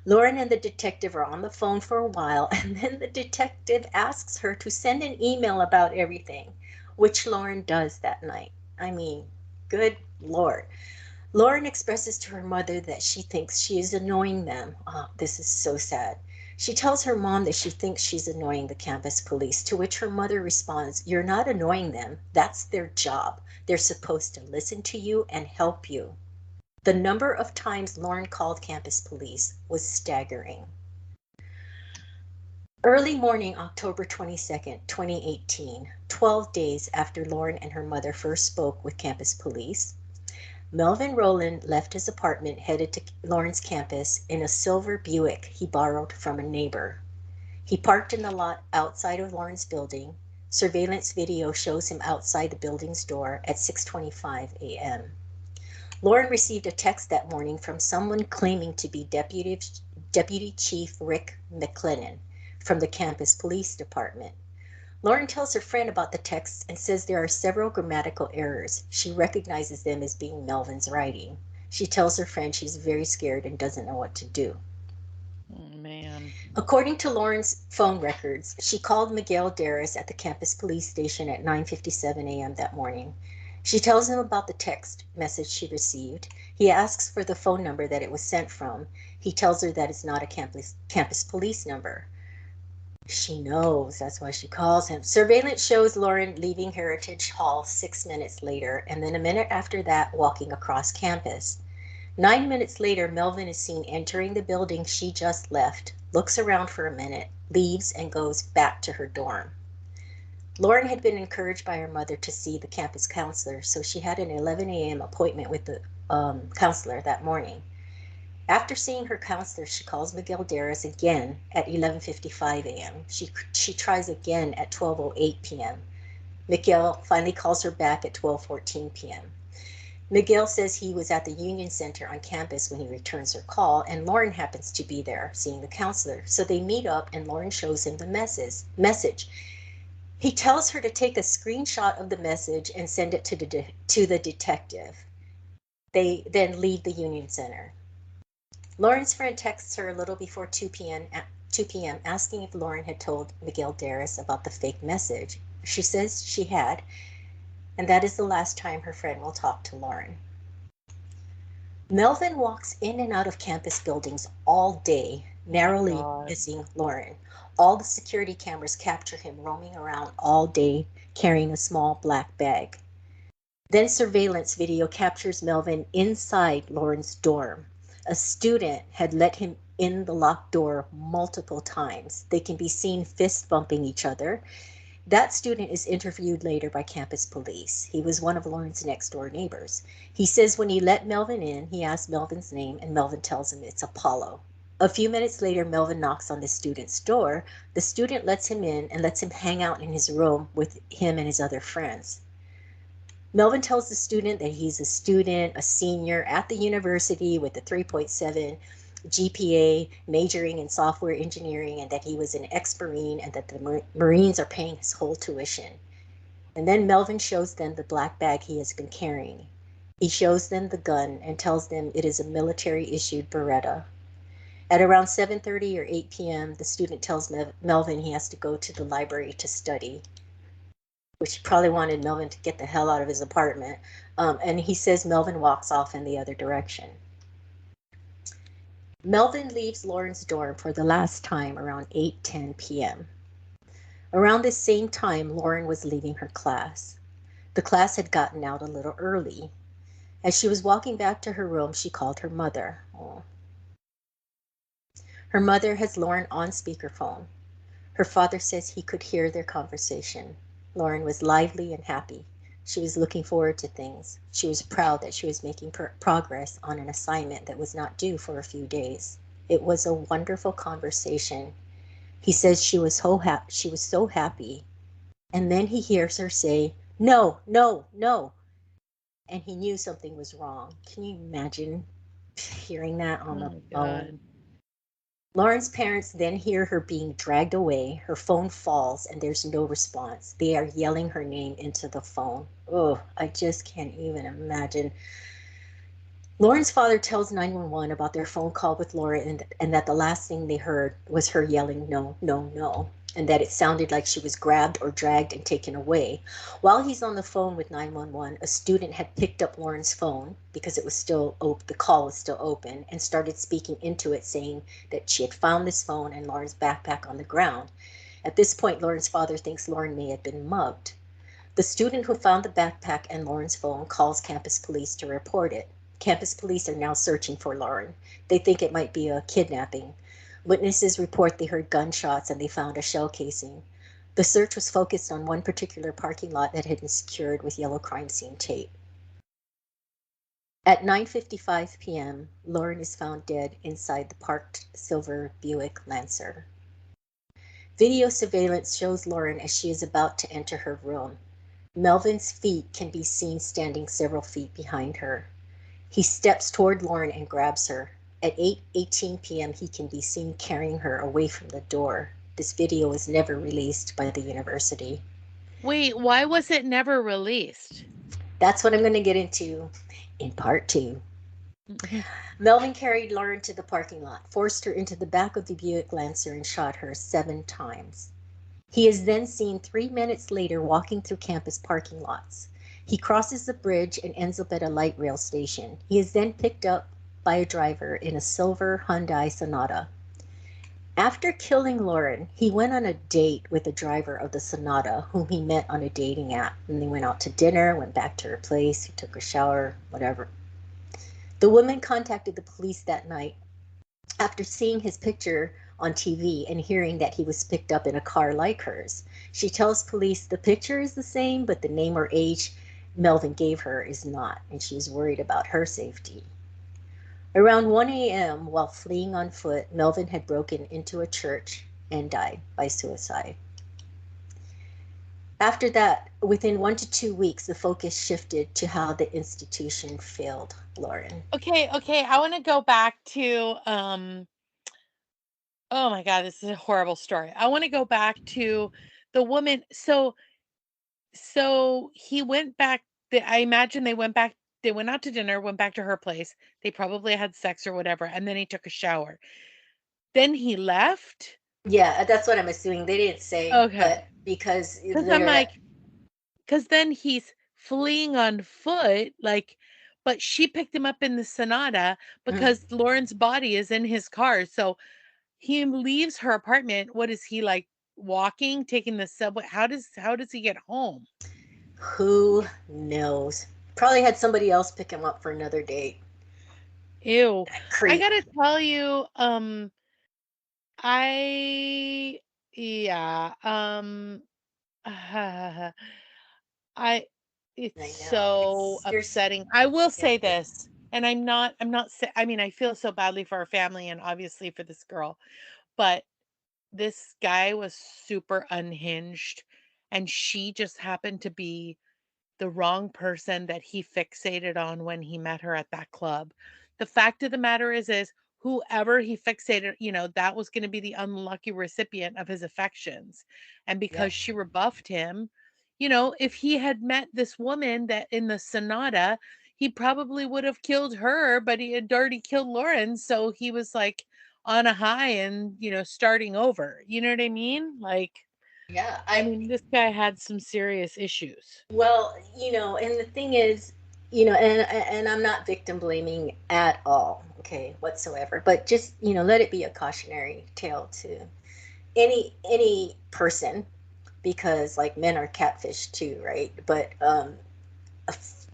Lauren and the detective are on the phone for a while, and then the detective asks her to send an email about everything, which Lauren does that night. I mean, good Lord. Lauren expresses to her mother that she thinks she is annoying them. Oh, this is so sad. She tells her mom that she thinks she's annoying the campus police, to which her mother responds, "You're not annoying them. That's their job. They're supposed to listen to you and help you." The number of times Lauren called campus police was staggering. Early morning, October 22nd, 2018, 12 days after Lauren and her mother first spoke with campus police, Melvin Rowland left his apartment headed to Lauren's campus in a silver Buick he borrowed from a neighbor. He parked in the lot outside of Lauren's building. Surveillance video shows him outside the building's door at 6:25 a.m. Lauren received a text that morning from someone claiming to be Deputy Chief Rick McClellan from the campus police department. Lauren tells her friend about the text and says there are several grammatical errors. She recognizes them as being Melvin's writing. She tells her friend she's very scared and doesn't know what to do. Oh, man. According to Lauren's phone records, she called Miguel Darris at the campus police station at 9:57 a.m. that morning. She tells him about the text message she received. He asks for the phone number that it was sent from. He tells her that it's not a campus police number. She knows, that's why she calls him. Surveillance shows Lauren leaving Heritage Hall 6 minutes later, and then a minute after that, walking across campus. 9 minutes later, Melvin is seen entering the building she just left, looks around for a minute, leaves, and goes back to her dorm. Lauren had been encouraged by her mother to see the campus counselor, so she had an 11 a.m. appointment with the counselor that morning. After seeing her counselor, she calls Miguel Darris again at 11:55 a.m. She tries again at 12:08 p.m. Miguel finally calls her back at 12:14 p.m. Miguel says he was at the Union Center on campus when he returns her call, and Lauren happens to be there seeing the counselor. So they meet up, and Lauren shows him the message. He tells her to take a screenshot of the message and send it to the detective. They then leave the Union Center. Lauren's friend texts her a little before 2 p.m. asking if Lauren had told Miguel Darris about the fake message. She says she had, and that is the last time her friend will talk to Lauren. Melvin walks in and out of campus buildings all day, Oh, my narrowly God. missing Lauren. All the security cameras capture him roaming around all day, carrying a small black bag. Then surveillance video captures Melvin inside Lauren's dorm. A student had let him in the locked door multiple times. They can be seen fist bumping each other. That student is interviewed later by campus police. He was one of Lauren's next door neighbors. He says when he let Melvin in, he asked Melvin's name, and Melvin tells him it's Apollo. A few minutes later, Melvin knocks on the student's door. The student lets him in and lets him hang out in his room with him and his other friends. Melvin tells the student that he's a student, a senior at the university with a 3.7 GPA, majoring in software engineering, and that he was an ex-Marine and that the Marines are paying his whole tuition. And then Melvin shows them the black bag he has been carrying. He shows them the gun and tells them it is a military-issued Beretta. At around 7:30 or 8 p.m., the student tells Melvin he has to go to the library to study, which probably wanted Melvin to get the hell out of his apartment. And he says Melvin walks off in the other direction. Melvin leaves Lauren's dorm for the last time around 8:10 p.m. Around this same time, Lauren was leaving her class. The class had gotten out a little early. As she was walking back to her room, she called her mother. Oh. Her mother has Lauren on speakerphone. Her father says he could hear their conversation. Lauren was lively and happy. She was looking forward to things. She was proud that she was making progress on an assignment that was not due for a few days. It was a wonderful conversation. He says she was so happy. And then he hears her say, "No, no, no." And he knew something was wrong. Can you imagine hearing that on Oh, the my phone? God. Lauren's parents then hear her being dragged away. Her phone falls and there's no response. They are yelling her name into the phone. Oh, I just can't even imagine. Lauren's father tells 911 about their phone call with Laura and that the last thing they heard was her yelling, "No, no, no," and that it sounded like she was grabbed or dragged and taken away. While he's on the phone with 911, a student had picked up Lauren's phone because it was still the call was still open, and started speaking into it, saying that she had found this phone and Lauren's backpack on the ground. At this point, Lauren's father thinks Lauren may have been mugged. The student who found the backpack and Lauren's phone calls campus police to report it. Campus police are now searching for Lauren. They think it might be a kidnapping. Witnesses report they heard gunshots and they found a shell casing. The search was focused on one particular parking lot that had been secured with yellow crime scene tape. At 9:55 p.m., Lauren is found dead inside the parked silver Buick Lancer. Video surveillance shows Lauren as she is about to enter her room. Melvin's feet can be seen standing several feet behind her. He steps toward Lauren and grabs her. At 8:18 p.m., he can be seen carrying her away from the door. This video was never released by the university. Wait, why was it never released? That's what I'm going to get into in part two. Mhm. Melvin carried Lauren to the parking lot, forced her into the back of the Buick Lancer, and shot her 7 times. He is then seen 3 minutes later walking through campus parking lots. He crosses the bridge and ends up at a light rail station. He is then picked up by a driver in a silver Hyundai Sonata. After killing Lauren, he went on a date with the driver of the Sonata, whom he met on a dating app. And they went out to dinner, went back to her place, he took a shower, whatever. The woman contacted the police that night after seeing his picture on TV and hearing that he was picked up in a car like hers. She tells police the picture is the same, but the name or age Melvin gave her is not, and she's worried about her safety. Around 1 a.m., while fleeing on foot, Melvin had broken into a church and died by suicide. After that, within 1 to 2 weeks, the focus shifted to how the institution failed Lauren. Okay, I wanna go back to, oh my god, this is a horrible story. I wanna go back to the woman. So he went back. I imagine they went out to dinner, went back to her place. They probably had sex or whatever, and then he took a shower. Then he left? Yeah, that's what I'm assuming. They didn't say, Okay. but because 'Cause I'm they're, like, 'cause then he's fleeing on foot, like, but she picked him up in the Sonata mm, because Lauren's body is in his car. So he leaves her apartment. What is he like, walking, taking the subway? How does he get home? who knows? Probably had somebody else pick him up for another date. Ew. I Creep. gotta tell you, I yeah, I it's I know. so It's there's upsetting. I will yeah. say this, and I'm not sa I mean, I feel so badly for her family and obviously for this girl, but this guy was super unhinged, and she just happened to be the wrong person that he fixated on when he met her at that club. The fact of the matter is whoever he fixated, that was going to be the unlucky recipient of his affections. And because Yep. she rebuffed him, if he had met this woman that in the Sonata, he probably would have killed her, but he had already killed Lauren. So he was like on a high and, starting over. You know what I mean? Like, Yeah. I I mean, this guy had some serious issues. Well, and the thing is, and I'm not victim blaming at all, okay, whatsoever. But just, let it be a cautionary tale to any person, because like men are catfish too, right? But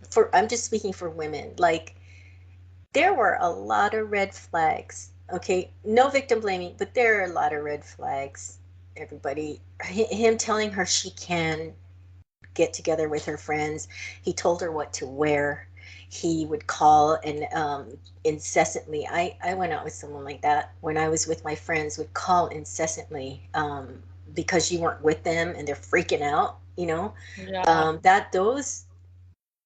for I'm just speaking for women. Like there were a lot of red flags. Okay, no victim blaming, but there are a lot of red flags. Everybody, him telling her she can get together with her friends. He told her what to wear. He would call and incessantly. I went out with someone like that when I was with my friends, would call incessantly because you weren't with them and they're freaking out, Yeah. that those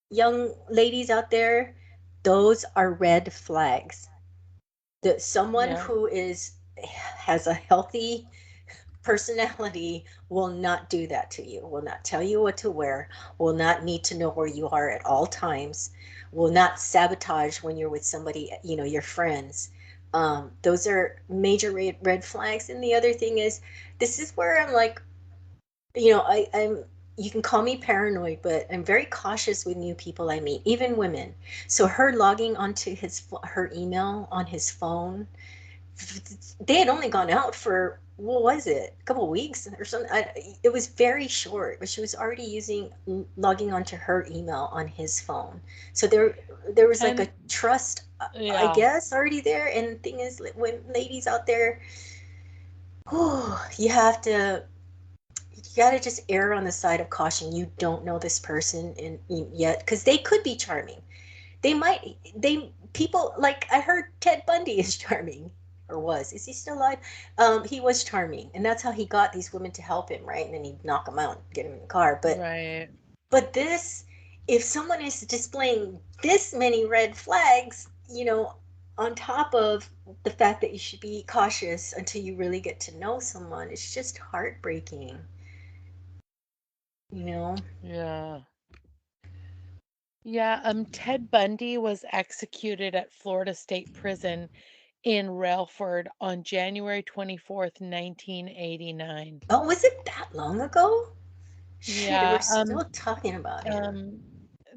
young ladies out there, those are red flags. That someone Yeah. who has a healthy personality will not do that to you, will not tell you what to wear, will not need to know where you are at all times, will not sabotage when you're with somebody, your friends. Those are major red flags. And the other thing is, this is where I'm like, I'm you can call me paranoid, but I'm very cautious with new people I meet, even women. So her logging onto her email on his phone, they had only gone out for, what was it, a couple of weeks or something. It was very short, but she was already logging onto her email on his phone. So there was like a And trust, I yeah. guess, already there. And the thing is, when ladies out there, oh, you gotta just err on the side of caution. You don't know this person yet, because they could be charming. They might, they people like, I heard Ted Bundy is charming. or was. Is he still alive? He was charming, and that's how he got these women to help him, right? And then he'd knock them out, get him in the car. Right. But this, if someone is displaying this many red flags, on top of the fact that you should be cautious until you really get to know someone, it's just heartbreaking, you know? Yeah. Yeah, Ted Bundy was executed at Florida State Prison in Relford on January 24th, 1989. Oh, was it that long ago? Shit, we're Yeah, still talking about him. um,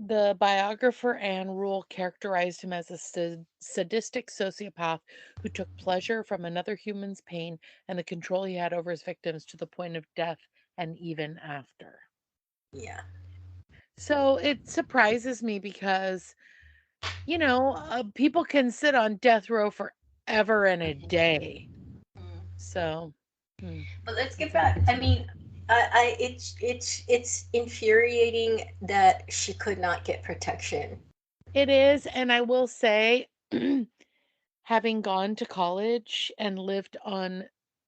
the biographer Anne Rule characterized him as a sadistic sociopath who took pleasure from another human's pain and the control he had over his victims to the point of death and even after. Yeah. So it surprises me because, people can sit on death row forever and a day. Mm. So, hmm, But let's get it's back. I interesting. mean, it's infuriating that she could not get protection. It is, and I will say, having gone to college and lived on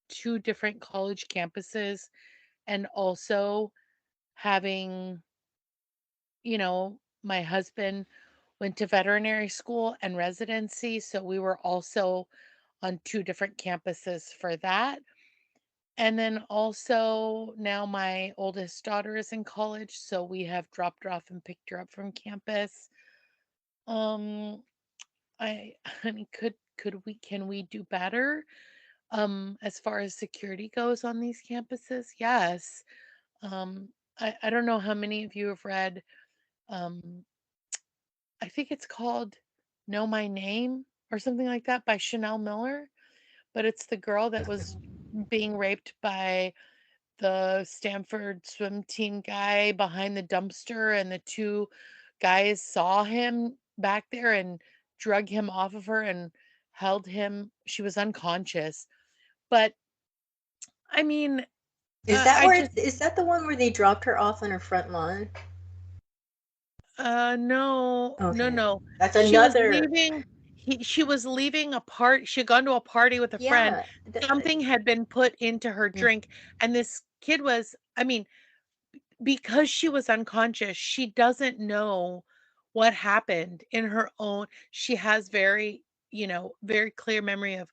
two different college campuses, and also having, my husband went to veterinary school and residency, so we were also on two different campuses for that. And then also now my oldest daughter is in college, so we have dropped her off and picked her up from campus. Um, I I mean, can we do better? As far as security goes on these campuses? Yes. Um, I don't know how many of you have read, um, I think it's called Know My Name or something like that by Chanel Miller, but it's the girl that was being raped by the Stanford swim team guy behind the dumpster, and the two guys saw him back there and drug him off of her and held him. She was unconscious. But I mean, I just Is that the one where they dropped her off on her front lawn? no, no, Okay. no. That's She was another. leaving. She was leaving a part. She had gone to a party with a friend. Yeah. Something had been put into her Mm, drink, and this kid was, I mean, because she was unconscious, she doesn't know what happened in her own. She has very, very clear memory of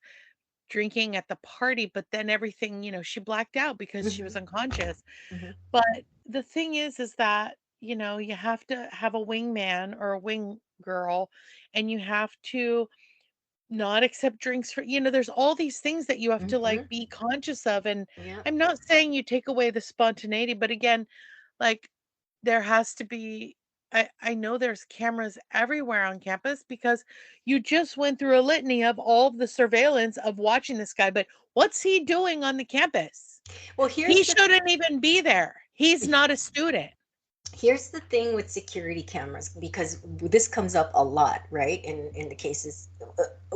drinking at the party, but then everything, she blacked out because she was mhm, unconscious. mhm, But the thing is that, you have to have a wingman or a wing girl, and you have to not accept drinks for, there's all these things that you have to like mhm. be conscious of. And Yeah. I'm not saying you take away the spontaneity, but again, like, there has to be, I know there's cameras everywhere on campus because you just went through a litany of all of the surveillance of watching this guy, but what's he doing on the campus? Well, He shouldn't even be there. He's not a student. here's the thing with security cameras, because this comes up a lot, right? In the cases,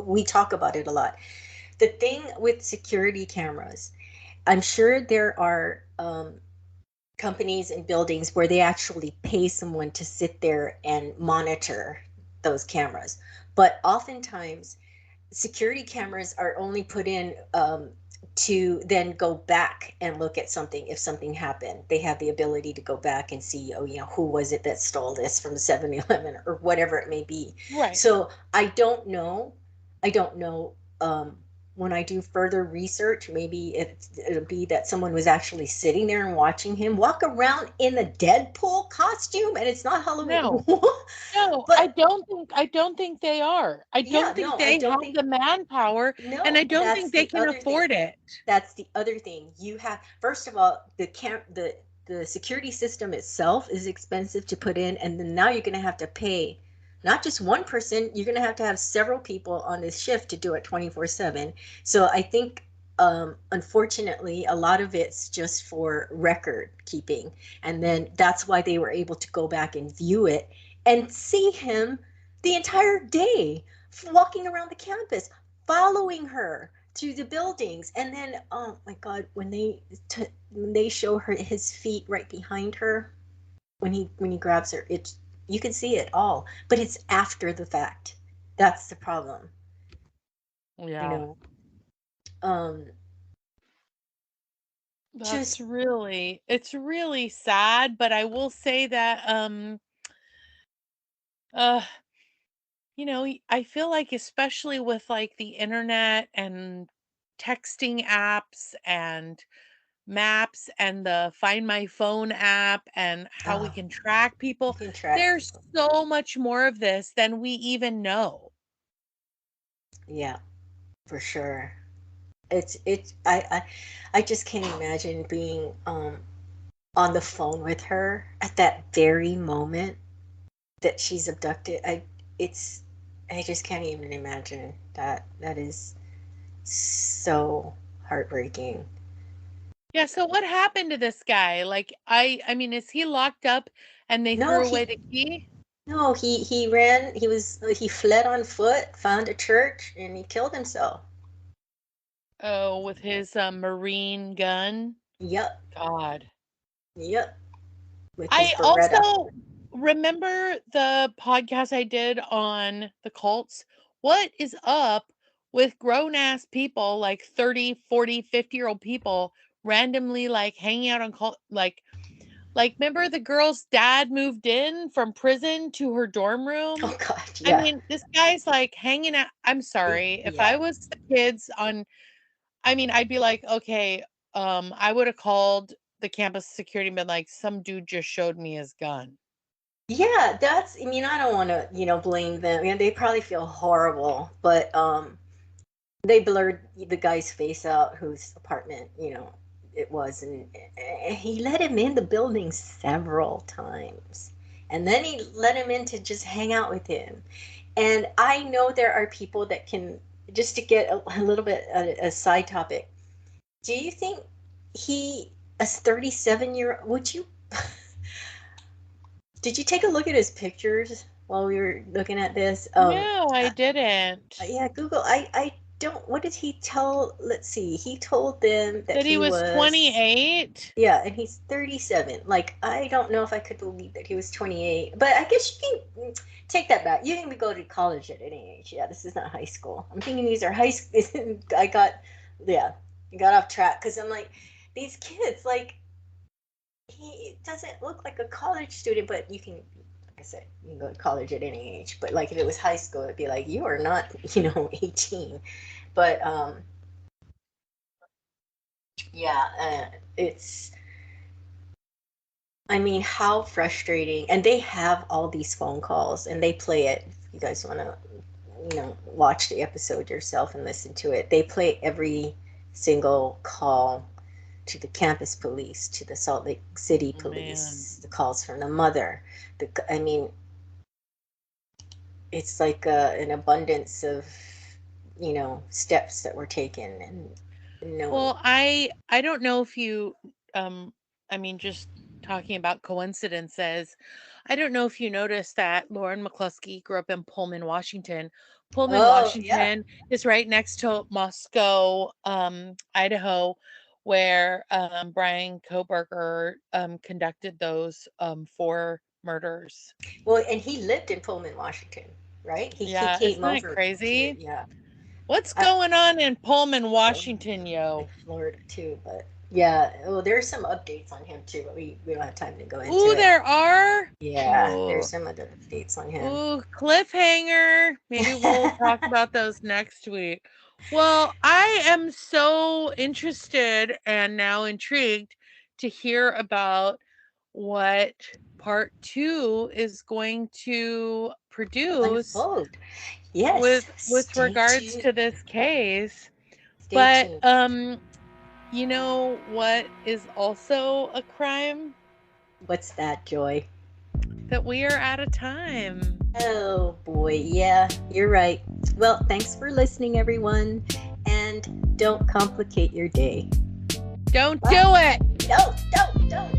we talk about it a lot. The thing with security cameras, I'm sure there are companies and buildings where they actually pay someone to sit there and monitor those cameras. But oftentimes, security cameras are only put in to then go back and look at something if something happened. They have the ability to go back and see, oh, who was it that stole this from 7-Eleven or whatever it may be. Right. So I don't know. I don't know. When I do further research, maybe it'll be that someone was actually sitting there and watching him walk around in the Deadpool costume, and it's not Halloween. No. No, I But don't think I don't think they are. I yeah, don't think no, I they don't have think. the manpower, and I No, don't that's think they the can other thing. afford it. That's the other thing. You have, first of all, the security system itself is expensive to put in, and then now you're going to have to pay not just one person, you're going to have several people on this shift to do it 24/7. So I think unfortunately a lot of it's just for record keeping, and then that's why they were able to go back and view it and see him the entire day walking around the campus, following her through the buildings. And then, oh my god, when they show her his feet right behind her, when he grabs her, it's, you can see it all, but it's after the fact. That's the problem, you Yeah. know Um, That's just really it's really sad, but I will say that, uh, I feel like especially with, like, the internet and texting apps and maps and the Find My Phone app and how we oh, can track you people, can track there's people. so much more of this than we even know. Yeah, for sure. I just can't imagine being on the phone with her at that very moment that she's abducted. It's I just can't even imagine that. That is so heartbreaking. Yeah, so what happened to this guy? Like, I mean, is he locked up and they No, threw away he the key? no, he ran. He fled on foot, found a church, and he killed himself. Oh, with his, marine gun? Yep, God. yep, with his I Beretta. also remember the podcast I did on the cults. What is up with grown ass people, like 30, 40, 50-year-old people randomly like hanging out on cult like remember the girl's dad moved in from prison to her dorm room? Oh God, I yeah, mean, this guy's like hanging out. I'm sorry. If yeah, I was the kids on I mean, I'd be like, "Okay, I would have called the campus security and been like, some dude just showed me his gun." yeah. That's. I mean, I don't want to, blame them. I mean, they probably feel horrible, but they blurred the guy's face out, whose apartment, it was, and he let him in the building several times, and then he let him in to just hang out with him. And I know there are people that can, just to get a little bit a side topic. Do you think he, a 37-year, would you? Did you take a look at his pictures while we were looking at this? No, I didn't. Yeah, Google. I don't. What did he tell? Let's see. He told them that That he he was was. 28? Yeah, and he's 37. Like, I don't know if I could believe that he was 28, but I guess you can take that back. You can go to college at any age. Yeah, this is not high school. I'm thinking these are high school. Yeah, I got off track because I'm like, these kids, like, he doesn't look like a college student, but you can, like I said, you can go to college at any age. But like if it was high school, it'd be like you are not, 18. But yeah, it's. I mean, how frustrating. And they have all these phone calls, and they play it. If you guys want to, watch the episode yourself and listen to it. They play every single call to the campus police, to the Salt Lake City Oh, man. police, the calls from the mother. I mean, it's like an abundance of, steps that were taken, and no. Well, I don't know if you um I mean just talking about coincidences. I don't know if you noticed that Lauren McClusky grew up in Pullman, Washington. Pullman, Oh, yeah. Washington is right next to Moscow, Idaho, where Brian Koberger conducted those four murders. Well, and he lived in Pullman, Washington, right? He Yeah, came isn't that over to, crazy? yeah. What's I, going on in Pullman, well, Washington, like yo? Florida too, but yeah. Well, there's some updates on him too, but we don't have time to go into Ooh, it. there are. Yeah, there's Oh. some other updates on him. Ooh, cliffhanger. Maybe we'll talk about those next week. Well, I am so interested and now intrigued to hear about what part two is going to produce Unfold. Yes, with stay regards tuned. to this case. Stay But tuned. you know what is also a crime? What's that, Joy? That we are out of time. Oh boy, yeah, you're right. Well, thanks for listening, everyone, and don't complicate your day. Don't do Bye. it. Don't.